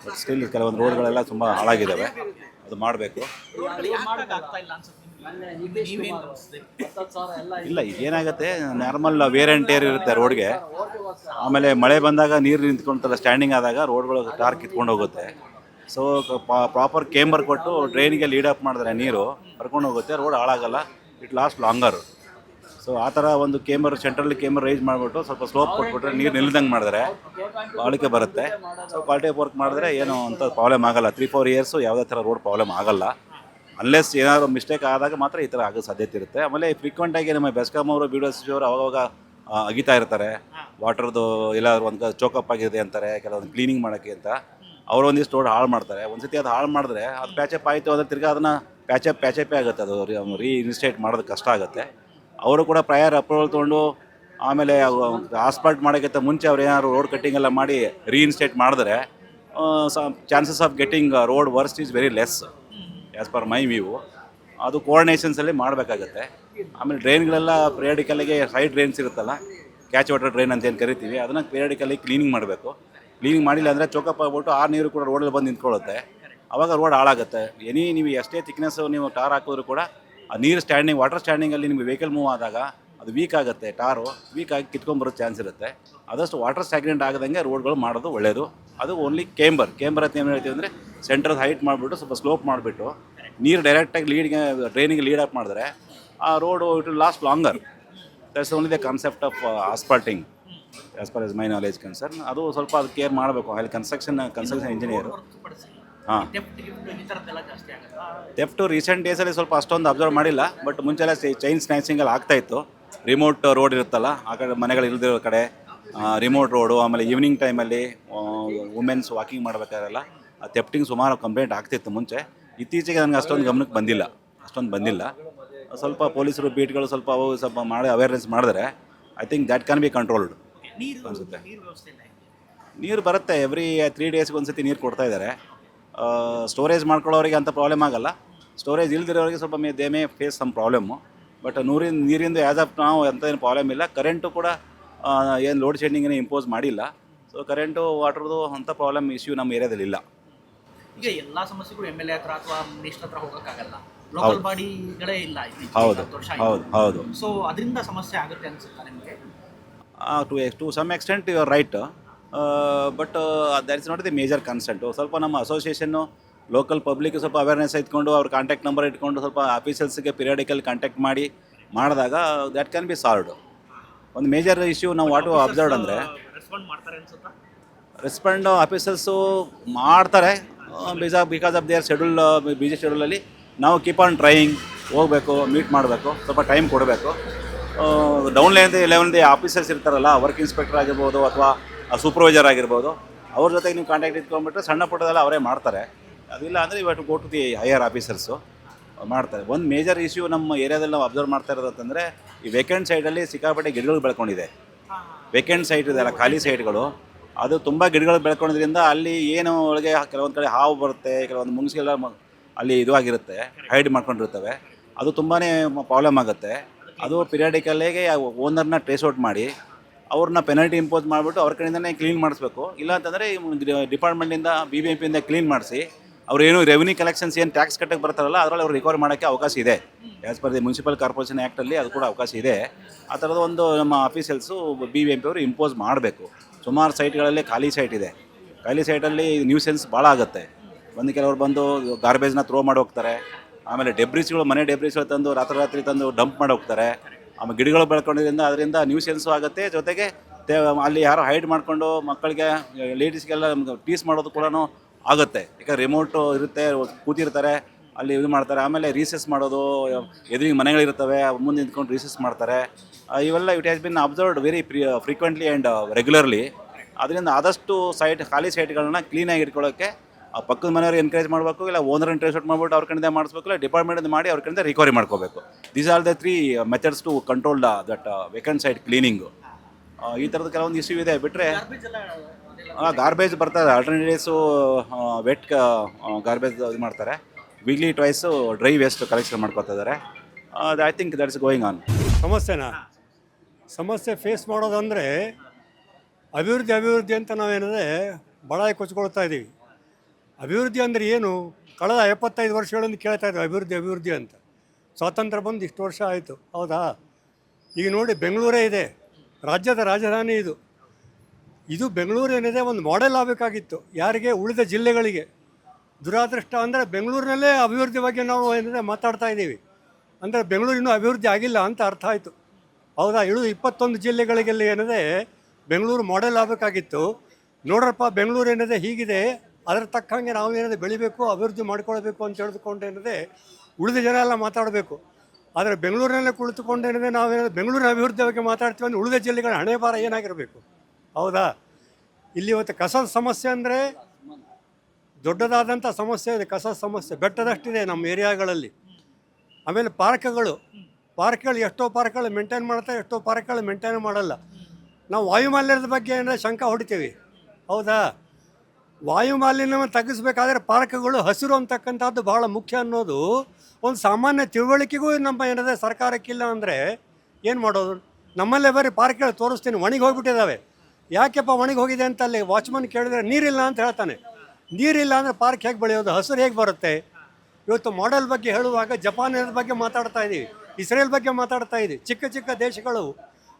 ಬಟ್ ಸ್ಟಿಲ್ ಕೆಲವೊಂದು ರೋಡ್ಗಳೆಲ್ಲ ತುಂಬ ಹಾಳಾಗಿದ್ದಾವೆ, ಅದು ಮಾಡಬೇಕು. ಆಗ್ತಾ ಇಲ್ಲ ಅನ್ಸುತ್ತೆ ನಿಮ್ಗೆ? ನೀವೇನು ಅನಿಸ್ತೀರಿ? ಇಲ್ಲ, ಏನಾಗುತ್ತೆ, ನಾರ್ಮಲ್ ವೇರ್ ಆ್ಯಂಡ್ ಟೇರ್ ಇರುತ್ತೆ ರೋಡ್ಗೆ. ಆಮೇಲೆ ಮಳೆ ಬಂದಾಗ ನೀರು ನಿಂತ್ಕೊಂತಲ್ಲ, ಸ್ಟ್ಯಾಂಡಿಂಗ್ ಆದಾಗ ರೋಡ್ಗಳು ಟಾರ್ ಕಿತ್ಕೊಂಡು ಹೋಗುತ್ತೆ. ಸೊ ಪ್ರಾಪರ್ ಕೇಂಬರ್ ಕೊಟ್ಟು ಡ್ರೈನಿಗೆ ಲೀಡ್ ಅಪ್ ಮಾಡಿದ್ರೆ ನೀರು ಕರ್ಕೊಂಡು ಹೋಗುತ್ತೆ, ರೋಡ್ ಹಾಳಾಗಲ್ಲ, ಇಟ್ ಲಾಸ್ಟ್ ಲಾಂಗರ್. ಸೊ ಆ ಥರ ಒಂದು ಸೆಂಟ್ರಲ್ಲಿ ಕೇಂಬರ್ ರೈಸ್ ಮಾಡಿಬಿಟ್ಟು ಸ್ವಲ್ಪ ಸ್ಲೋಪ್ ಕೊಟ್ಬಿಟ್ರೆ ನೀರು ನಿಲ್ದಂಗೆ ಮಾಡಿದ್ರೆ ಬಾಳಿಕೆ ಬರುತ್ತೆ. ಸೊ ಕ್ವಾಲಿಟಿ ಆಫ್ ವರ್ಕ್ ಮಾಡಿದ್ರೆ ಏನೋ ಅಂತ ಪ್ರಾಬ್ಲಮ್ ಆಗಲ್ಲ. 3-4 ಇಯರ್ಸು ಯಾವುದೇ ಥರ ರೋಡ್ ಪ್ರಾಬ್ಲಮ್ ಆಗಲ್ಲ. ಅನ್ಲೆಸ್ ಏನಾದ್ರು ಮಿಸ್ಟೇಕ್ ಆದಾಗ ಮಾತ್ರ ಈ ಥರ ಆಗೋ ಸಾಧ್ಯತೆ ಇರುತ್ತೆ. ಆಮೇಲೆ ಫ್ರೀಕ್ವೆಂಟಾಗಿ ನಮ್ಮ ಬೆಸ್ಕಾಂ ಅವರು BDO ಅವರು ಅವಾಗ ಅಗಿತಾ ಇರ್ತಾರೆ. ವಾಟರ್ದು ಎಲ್ಲಾದ್ರೂ ಒಂದು ಚೋಕಪ್ ಆಗಿದೆ ಅಂತಾರೆ, ಕೆಲವೊಂದು ಕ್ಲೀನಿಂಗ್ ಮಾಡೋಕ್ಕೆ ಅಂತ. ಅವರು ಒಂದಿಷ್ಟು ರೋಡ್ ಹಾಳು ಮಾಡ್ತಾರೆ. ಒಂದ್ಸತಿ ಅದು ಹಾಳು ಮಾಡಿದ್ರೆ ಅದು ಪ್ಯಾಚಪ್ ಆಯಿತು ಅಂದರೆ ತಿರ್ಗಿ ಅದನ್ನು ಪ್ಯಾಚಪ್ಪೇ ಆಗುತ್ತೆ, ಅದು ರೀಇನ್ಸ್ಟೇಟ್ ಮಾಡೋದು ಕಷ್ಟ ಆಗುತ್ತೆ. ಅವರು ಕೂಡ ಪ್ರಯರ್ ಅಪ್ರೂವಲ್ ತೊಗೊಂಡು ಆಮೇಲೆ ಆಸ್ಪಾಲ್ಟ್ ಮಾಡೋಕ್ಕಿಂತ ಮುಂಚೆ ಅವ್ರು ಏನಾದ್ರು ರೋಡ್ ಕಟ್ಟಿಂಗ್ ಎಲ್ಲ ಮಾಡಿ ರೀಇನ್ಸ್ಟೇಟ್ ಮಾಡಿದ್ರೆ chances of getting road worst is very less as per my view. ಅದು ಕೋಆರ್ಡಿನೇಷನ್ಸಲ್ಲಿ ಮಾಡಬೇಕಾಗತ್ತೆ. ಆಮೇಲೆ ಡ್ರೈನ್ಗಳೆಲ್ಲ ಪಿರಿಯಾಡಿಕಲ್ಲಿಗೆ ಸೈಡ್ ಡ್ರೈನ್ಸ್ ಇರುತ್ತಲ್ಲ, ಕ್ಯಾಚ್ ವಾಟರ್ ಡ್ರೈನ್ ಅಂತ ಏನು ಕರಿತೀವಿ, ಅದನ್ನು ಪಿರಿಯಾಡಿಕಲ್ಲಿ ಕ್ಲೀನಿಂಗ್ ಮಾಡಬೇಕು. ಕ್ಲೀನಿಂಗ್ ಮಾಡಿಲ್ಲ ಅಂದರೆ ಚೋಕಪ್ ಆಗ್ಬಿಟ್ಟು ಆ ನೀರು ಕೂಡ ರೋಡಲ್ಲಿ ಬಂದು ನಿಂತ್ಕೊಳ್ಳುತ್ತೆ, ಆವಾಗ ರೋಡ್ ಹಾಳಾಗುತ್ತೆ. ನೀವು ಎಷ್ಟೇ ಥಿಕ್ನೆಸ್ ನೀವು ಟಾರ್ ಹಾಕಿದ್ರು ಕೂಡ ಆ ನೀರು ವಾಟರ್ ಸ್ಟ್ಯಾಂಡಿಂಗಲ್ಲಿ ನಿಮಗೆ ವೆಹಿಕಲ್ ಮೂವ್ ಆದಾಗ ಅದು ವೀಕ್ ಆಗುತ್ತೆ, ಟಾರು ವೀಕ್ ಆಗಿ ಕಿತ್ಕೊಂಡ್ಬರೋ ಚಾನ್ಸ್ ಇರುತ್ತೆ. ಆದಷ್ಟು ವಾಟರ್ ಸ್ಟ್ಯಾಗ್ನೆಂಟ್ ಆಗದಂಗೆ ರೋಡ್ಗಳು ಮಾಡೋದು ಒಳ್ಳೆಯದು. ಅದು ಓನ್ಲಿ ಕೇಂಬರ್ ಅಂತ ಏನು ಹೇಳ್ತೀವಿ ಅಂದರೆ ಸೆಂಟ್ರಲ್ ಹೈಟ್ ಮಾಡಿಬಿಟ್ಟು ಸ್ವಲ್ಪ ಸ್ಲೋಪ್ ಮಾಡಿಬಿಟ್ಟು ನೀರು ಡೈರೆಕ್ಟಾಗಿ ಡ್ರೈನಿಗೆ ಲೀಡ್ ಅಪ್ ಮಾಡಿದ್ರೆ ಆ road it will last longer. That's only the concept of asphalting as per as my knowledge concern. ಅದು ಸ್ವಲ್ಪ ಅದು ಕೇರ್ ಮಾಡಬೇಕು. ಅಲ್ಲಿ ಕನ್ಸ್ಟ್ರಕ್ಷನ್ ಇಂಜಿನಿಯರು. ಹಾಂ, ಥೆಫ್ಟು ರೀಸೆಂಟ್ ಡೇಸಲ್ಲಿ ಸ್ವಲ್ಪ ಅಷ್ಟೊಂದು ಅಬ್ಸರ್ವ್ ಮಾಡಿಲ್ಲ, ಬಟ್ ಮುಂಚೆಲ್ಲ ಚೈನ್ ಸ್ನ್ಯಾಚಿಂಗಲ್ಲಿ ಆಗ್ತಾಯಿತ್ತು. ರಿಮೋಟ್ ರೋಡ್ ಇರುತ್ತಲ್ಲ, ಆ ಕಡೆ ಮನೆಗಳು ಇಲ್ದಿರೋ ಕಡೆ ರಿಮೋಟ್ ರೋಡು, ಆಮೇಲೆ ಈವ್ನಿಂಗ್ ಟೈಮಲ್ಲಿ ವುಮೆನ್ಸ್ ವಾಕಿಂಗ್ ಮಾಡಬೇಕಾದ್ರೆಲ್ಲ ಆ ಥೆಫ್ಟಿಂಗ್ ಸುಮಾರು ಕಂಪ್ಲೇಂಟ್ ಆಗ್ತಿತ್ತು ಮುಂಚೆ. ಇತ್ತೀಚೆಗೆ ನನಗೆ ಅಷ್ಟೊಂದು ಗಮನಕ್ಕೆ ಬಂದಿಲ್ಲ. ಸ್ವಲ್ಪ ಪೊಲೀಸರು ಬೀಟ್ಗಳು ಸ್ವಲ್ಪ ಮಾಡಿ ಅವೇರ್ನೆಸ್ ಮಾಡಿದ್ರೆ I think that can be controlled ಅನಿಸುತ್ತೆ. ನೀರು ಬರುತ್ತೆ, ಎವ್ರಿ 3 ಡೇಸ್ಗೆ ಒಂದ್ಸತಿ ನೀರು ಕೊಡ್ತಾ ಇದ್ದಾರೆ. ಸ್ಟೋರೇಜ್ ಮಾಡ್ಕೊಳ್ಳೋರಿಗೆ ಅಂಥ ಪ್ರಾಬ್ಲಮ್ ಆಗಲ್ಲ. ಸ್ಟೋರೇಜ್ ಇಲ್ದಿರೋರಿಗೆ ಸ್ವಲ್ಪ they may face some problem. But ನೀರಿಂದು ಆ್ಯಸ್ ಆಫ್ ನಾವು ಅಂತ ಏನು ಪ್ರಾಬ್ಲಮ್ ಇಲ್ಲ. ಕರೆಂಟು ಕೂಡ ಏನು ಲೋಡ್ ಶೆಡ್ಡಿಂಗೇನು ಇಂಪೋಸ್ ಮಾಡಿಲ್ಲ. ಸೊ ಕರೆಂಟು ವಾಟರ್ದು ಅಂಥ ಪ್ರಾಬ್ಲಮ್ ಇಶ್ಯೂ ನಮ್ಮ ಏರಿಯಾದಲ್ಲಿ ಇಲ್ಲ. ಈಗ ಎಲ್ಲ ಸಮಸ್ಯೆಗಳು MLA ಹತ್ರ ಅಥವಾ ಮಿನಿಸ್ಟರ್ ಹತ್ರ ಹೋಗೋಕ್ಕಾಗಲ್ಲ, ಲೋಕಲ್ ಬಾಡಿಗಳೇ ಇಲ್ಲ. ಹೌದು. ಸೊ ಅದರಿಂದ ಸಮಸ್ಯೆ ಆಗುತ್ತೆ ಅನ್ಸುತ್ತಾ ನಿಮಗೆ? To some extent you are right, but that is not the major concern. ಸ್ವಲ್ಪ ನಮ್ಮ ಅಸೋಸಿಯೇಷನ್ನು ಲೋಕಲ್ ಪಬ್ಲಿಕ್ ಸ್ವಲ್ಪ ಅವೇರ್ನೆಸ್ ಇಟ್ಕೊಂಡು ಅವ್ರ ಕಾಂಟ್ಯಾಕ್ಟ್ ನಂಬರ್ ಇಟ್ಕೊಂಡು ಸ್ವಲ್ಪ ಆಫೀಸರ್ಸ್ಗೆ ಪಿರಿಯಾಡಿಕಲ್ ಕಾಂಟ್ಯಾಕ್ಟ್ ಮಾಡಿದಾಗ ದ್ಯಾಟ್ ಕ್ಯಾನ್ ಬಿ ಸಾಲ್ವ್ಡ್. ಒಂದು ಮೇಜರ್ ಇಶ್ಯೂ ನಾವು ವಾಟ್ ಅಬ್ಸರ್ವ್ಡ್ ಅಂದರೆ ರೆಸ್ಪಾಂಡ್ ಆಫೀಸರ್ಸು ಮಾಡ್ತಾರೆ because of their schedule, busy ಶೆಡ್ಯೂಲಲ್ಲಿ ನಾವು ಕೀಪ್ ಆನ್ ಟ್ರೈಯಿಂಗ್, ಹೋಗಬೇಕು, ಮೀಟ್ ಮಾಡಬೇಕು, ಸ್ವಲ್ಪ ಟೈಮ್ ಕೊಡಬೇಕು. ಡೌನ್ ಲೈನ್ 11 ಆಫೀಸರ್ಸ್ ಇರ್ತಾರಲ್ಲ, ವರ್ಕ್ ಇನ್ಸ್ಪೆಕ್ಟರ್ ಆಗಿರ್ಬೋದು ಅಥವಾ ಸೂಪರ್ವೈಸರ್ ಆಗಿರ್ಬೋದು, ಅವ್ರ ಜೊತೆಗೆ ನೀವು ಕಾಂಟ್ಯಾಕ್ಟ್ ಇಟ್ಕೊಂಡ್ಬಿಟ್ರೆ ಸಣ್ಣ ಪುಟ್ಟದೆಲ್ಲ ಅವರೇ ಮಾಡ್ತಾರೆ. ಅದಿಲ್ಲ ಅಂದರೆ ಇವತ್ತು go to the higher officers ಮಾಡ್ತಾರೆ. ಒಂದು ಮೇಜರ್ ಇಶ್ಯೂ ನಮ್ಮ ಏರಿಯಾದಲ್ಲಿ ನಾವು ಅಬ್ಸರ್ವ್ ಮಾಡ್ತಾ ಇರೋದು ಅಂತಂದರೆ, ಈ ವೇಕೆಂಟ್ ಸೈಡಲ್ಲಿ ಸಿಕ್ಕಾಪಟ್ಟೆ ಗಿಡಗಳು ಬೆಳ್ಕೊಂಡಿದೆ. ವೇಕೆಂಟ್ ಸೈಟ್ ಇದೆಯಲ್ಲ, ಖಾಲಿ ಸೈಟ್ಗಳು, ಅದು ತುಂಬ ಗಿಡಗಳು ಬೆಳ್ಕೊಂಡಿದ್ರಿಂದ ಅಲ್ಲಿ ಏನು ಒಳಗೆ ಕೆಲವೊಂದು ಕಡೆ ಹಾವು ಬರುತ್ತೆ, ಕೆಲವೊಂದು ಮುಂಗ್ಸಿಗೆಲ್ಲ ಅಲ್ಲಿ ಇದು ಆಗಿರುತ್ತೆ, ಹೈಡ್ ಮಾಡ್ಕೊಂಡಿರ್ತವೆ. ಅದು ತುಂಬಾ ಪ್ರಾಬ್ಲಮ್ ಆಗುತ್ತೆ. ಅದು ಪಿರಿಯಾಡಿಕಲ್ಲಿಗೆ ಓನರ್ನ ಟ್ರೇಸ್ ಔಟ್ ಮಾಡಿ ಅವ್ರನ್ನ ಪೆನಲ್ಟಿ ಇಂಪೋಸ್ ಮಾಡಿಬಿಟ್ಟು ಅವ್ರ ಕಡೆಯಿಂದನೇ ಕ್ಲೀನ್ ಮಾಡಿಸ್ಬೇಕು. ಇಲ್ಲ ಅಂತಂದರೆ ಡಿಪಾರ್ಟ್ಮೆಂಟಿಂದ BBMP ಕ್ಲೀನ್ ಮಾಡಿಸಿ ಅವ್ರು ಏನು ರೆವಿನ್ಯೂ ಕಲೆಕ್ಷನ್ಸ್ ಏನು ಟ್ಯಾಕ್ಸ್ ಕಟ್ಟಕ್ಕೆ ಬರ್ತಾರಲ್ಲ ಅದರಲ್ಲಿ ಅವ್ರು ರಿಕವರ್ ಮಾಡೋಕ್ಕೆ ಅವಕಾಶ ಇದೆ. As per the municipal corporation ಆ್ಯಕ್ಟಲ್ಲಿ ಅದು ಕೂಡ ಅವಕಾಶ ಇದೆ. ಆ ಥರದ ಒಂದು ನಮ್ಮ ಆಫೀಸಲ್ಸು BBMP ಅವರು ಇಂಪೋಸ್ ಮಾಡಬೇಕು. ಸುಮಾರು ಸೈಟ್ಗಳಲ್ಲಿ ಖಾಲಿ ಸೈಟ್ ಇದೆ. ಖಾಲಿ ಸೈಟಲ್ಲಿ ನ್ಯೂಸೆನ್ಸ್ ಭಾಳ ಆಗುತ್ತೆ. ಕೆಲವರು ಬಂದು ಗಾರ್ಬೇಜ್ನ ಥ್ರೋ ಮಾಡಿ ಹೋಗ್ತಾರೆ. ಆಮೇಲೆ ಡೆಬ್ರಿಸ್ಗಳು, ಮನೆ ಡೆಬ್ರಿಸ್ಗಳು ತಂದು ರಾತ್ರಿ ತಂದು ಡಂಪ್ ಮಾಡಿ ಹೋಗ್ತಾರೆ. ಆಮೇಲೆ ಗಿಡಗಳು ಬೆಳ್ಕೊಂಡಿದ್ದರಿಂದ ಅದರಿಂದ ನ್ಯೂಸೆನ್ಸು ಆಗುತ್ತೆ. ಜೊತೆಗೆ ಅಲ್ಲಿ ಯಾರೋ ಹೈಡ್ ಮಾಡಿಕೊಂಡು ಮಕ್ಕಳಿಗೆ, ಲೇಡೀಸ್ಗೆಲ್ಲ ಟೀಸ್ ಮಾಡೋದು ಕೂಡ ಆಗುತ್ತೆ. ಈಗ ರಿಮೋಟು ಇರುತ್ತೆ, ಕೂತಿರ್ತಾರೆ, ಅಲ್ಲಿ ಇದು ಮಾಡ್ತಾರೆ. ಆಮೇಲೆ ರೀಸೆಸ್ ಮಾಡೋದು, ಎದುರಿಗೆ ಮನೆಗಳಿರ್ತವೆ, ಮುಂದೆ ನಿಂತ್ಕೊಂಡು ರೀಸೆಸ್ ಮಾಡ್ತಾರೆ. ಇವೆಲ್ಲ it has been observed very frequently and regularly. ಅದರಿಂದ ಆದಷ್ಟು ಖಾಲಿ ಸೈಟ್ಗಳನ್ನ ಕ್ಲೀನಾಗಿ ಇಟ್ಕೊಳ್ಳೋಕ್ಕೆ ಪಕ್ಕದ ಮನೆಯವ್ರಿಗೆ ಎನ್ಕರೇಜ್ ಮಾಡಬೇಕು, ಇಲ್ಲ ಓನರ್ನ ಟ್ರೇಸ್ ಔಟ್ ಮಾಡಿಬಿಟ್ಟು ಅವ್ರ ಕಡೆಯಿಂದ ಮಾಡಿಸ್ಬೇಕು, ಇಲ್ಲ ಡಿಪಾರ್ಟ್ಮೆಂಟಿಂದ ಮಾಡಿ ಅವ್ರ ಕಡೆಯಿಂದ ರಿಕವರಿ ಮಾಡ್ಕೋಬೇಕು. These are the 3 methods to control that vacant site cleaning. ಈ ಥರದ್ದು ಕೆಲವೊಂದು ಇಶ್ಯೂ ಇದೆ. ಬಿಟ್ಟರೆ ಗಾರ್ಬೇಜ್ ಬರ್ತಾರೆ, ಆಲ್ಟರ್ನೇಟಿವ್ಸು ವೆಟ್ ಗಾರ್ಬೇಜ್ ಇದು ಮಾಡ್ತಾರೆ. ವೀಕ್ಲಿ ಟ್ವೈಸು ಡ್ರೈ ವೇಸ್ಟ್ ಕಲೆಕ್ಷನ್ ಮಾಡ್ಕೊತಾ ಇದ್ದಾರೆ. I think that is going on. ಸಮಸ್ಯೆ ಫೇಸ್ ಮಾಡೋದಂದರೆ ಅಭಿವೃದ್ಧಿ ಅಂತ ನಾವೇನಿದೆ ಬಡಾಯಿ ಕೊಚ್ಕೊಳ್ತಾ ಇದ್ದೀವಿ. ಅಭಿವೃದ್ಧಿ ಅಂದರೆ ಏನು? ಕಳೆದ 75 ವರ್ಷಗಳಿಂದ ಕೇಳ್ತಾ ಇದ್ದೀವಿ ಅಭಿವೃದ್ಧಿ ಅಂತ. ಸ್ವಾತಂತ್ರ್ಯ ಬಂದು ಇಷ್ಟು ವರ್ಷ ಆಯಿತು, ಹೌದಾ? ಈಗ ನೋಡಿ, ಬೆಂಗಳೂರೇ ಇದೆ, ರಾಜ್ಯದ ರಾಜಧಾನಿ ಇದು ಬೆಂಗಳೂರು ಏನಿದೆ ಒಂದು ಮಾಡೆಲ್ ಆಗಬೇಕಾಗಿತ್ತು. ಯಾರಿಗೆ? ಉಳಿದ ಜಿಲ್ಲೆಗಳಿಗೆ. ದುರಾದೃಷ್ಟ ಅಂದರೆ ಬೆಂಗಳೂರಿನಲ್ಲೇ ಅಭಿವೃದ್ಧಿ ಬಗ್ಗೆ ನಾವು ಏನಿದೆ ಮಾತಾಡ್ತಾ ಇದ್ದೀವಿ. ಅಂದರೆ ಬೆಂಗಳೂರು ಇನ್ನೂ ಅಭಿವೃದ್ಧಿ ಆಗಿಲ್ಲ ಅಂತ ಅರ್ಥ ಆಯಿತು, ಹೌದಾ? 21 ಜಿಲ್ಲೆಗಳಿಗೆಲ್ಲ ಏನಿದೆ ಬೆಂಗಳೂರು ಮಾಡೆಲ್ ಆಗಬೇಕಾಗಿತ್ತು. ನೋಡ್ರಪ್ಪ, ಬೆಂಗಳೂರು ಏನಿದೆ ಹೀಗಿದೆ, ಅದರ ತಕ್ಕಂಗೆ ನಾವು ಏನಿದೆ ಬೆಳಿಬೇಕು, ಅಭಿವೃದ್ಧಿ ಮಾಡ್ಕೊಳ್ಬೇಕು ಅಂತ ಹೇಳಿದುಕೊಂಡು ಏನಿದೆ ಉಳಿದ ಜನ ಎಲ್ಲ ಮಾತಾಡಬೇಕು. ಆದರೆ ಬೆಂಗಳೂರಿನಲ್ಲೇ ಕುಳಿತುಕೊಂಡು ಏನಿದೆ ನಾವೇನಿದೆ ಬೆಂಗಳೂರಿನ ಅಭಿವೃದ್ಧಿ ಬಗ್ಗೆ ಮಾತಾಡ್ತೀವಿ ಅಂದರೆ ಉಳಿದ ಜಿಲ್ಲೆಗಳ ಹಣೆ ಭಾರ ಏನಾಗಿರಬೇಕು, ಹೌದಾ? ಇಲ್ಲಿ ಇವತ್ತು ಕಸದ ಸಮಸ್ಯೆ ಅಂದರೆ ದೊಡ್ಡದಾದಂಥ ಸಮಸ್ಯೆ ಇದೆ. ಕಸದ ಸಮಸ್ಯೆ ಬೆಟ್ಟದಷ್ಟಿದೆ ನಮ್ಮ ಏರಿಯಾಗಳಲ್ಲಿ. ಆಮೇಲೆ ಪಾರ್ಕ್ಗಳು ಎಷ್ಟೋ ಪಾರ್ಕ್ಗಳು ಮೇಂಟೈನ್ ಮಾಡ್ತಾರೆ, ಎಷ್ಟೋ ಪಾರ್ಕ್ಗಳು ಮೇಂಟೈನ್ ಮಾಡಲ್ಲ. ನಾವು ವಾಯುಮಾಲಿನ್ಯದ ಬಗ್ಗೆ ಏನಾದ್ರೆ ಶಂಕ ಹೊಡಿತೀವಿ, ಹೌದಾ? ವಾಯುಮಾಲಿನ್ಯವನ್ನು ತಗ್ಗಿಸ್ಬೇಕಾದ್ರೆ ಪಾರ್ಕ್ಗಳು ಹಸಿರು ಅಂತಕ್ಕಂಥದ್ದು ಬಹಳ ಮುಖ್ಯ ಅನ್ನೋದು ಒಂದು ಸಾಮಾನ್ಯ ತಿಳುವಳಿಕೆಗೂ ನಮ್ಮ ಏನಿದೆ ಸರ್ಕಾರಕ್ಕಿಲ್ಲ. ಅಂದರೆ ಏನು ಮಾಡೋದು? ನಮ್ಮಲ್ಲೇ ಬರೀ ಪಾರ್ಕ್ಗಳು ತೋರಿಸ್ತೀನಿ, ಒಣಗಿ ಹೋಗ್ಬಿಟ್ಟಿದ್ದಾವೆ. ಯಾಕೆಪ್ಪ ಒಣಗಿ ಹೋಗಿದೆ ಅಂತ ಅಲ್ಲಿ ವಾಚ್ಮನ್ ಕೇಳಿದ್ರೆ ನೀರಿಲ್ಲ ಅಂತ ಹೇಳ್ತಾನೆ. ನೀರಿಲ್ಲ ಅಂದರೆ ಪಾರ್ಕ್ ಹೇಗೆ ಬೆಳೆಯೋದು, ಹಸಿರು ಹೇಗೆ ಬರುತ್ತೆ? ಇವತ್ತು ಮಾಡೆಲ್ ಬಗ್ಗೆ ಹೇಳುವಾಗ ಜಪಾನಿನ ಬಗ್ಗೆ ಮಾತಾಡ್ತಾ ಇದ್ದೀವಿ, ಇಸ್ರೇಲ್ ಬಗ್ಗೆ ಮಾತಾಡ್ತಾ ಇದ್ದೀವಿ. ಚಿಕ್ಕ ದೇಶಗಳು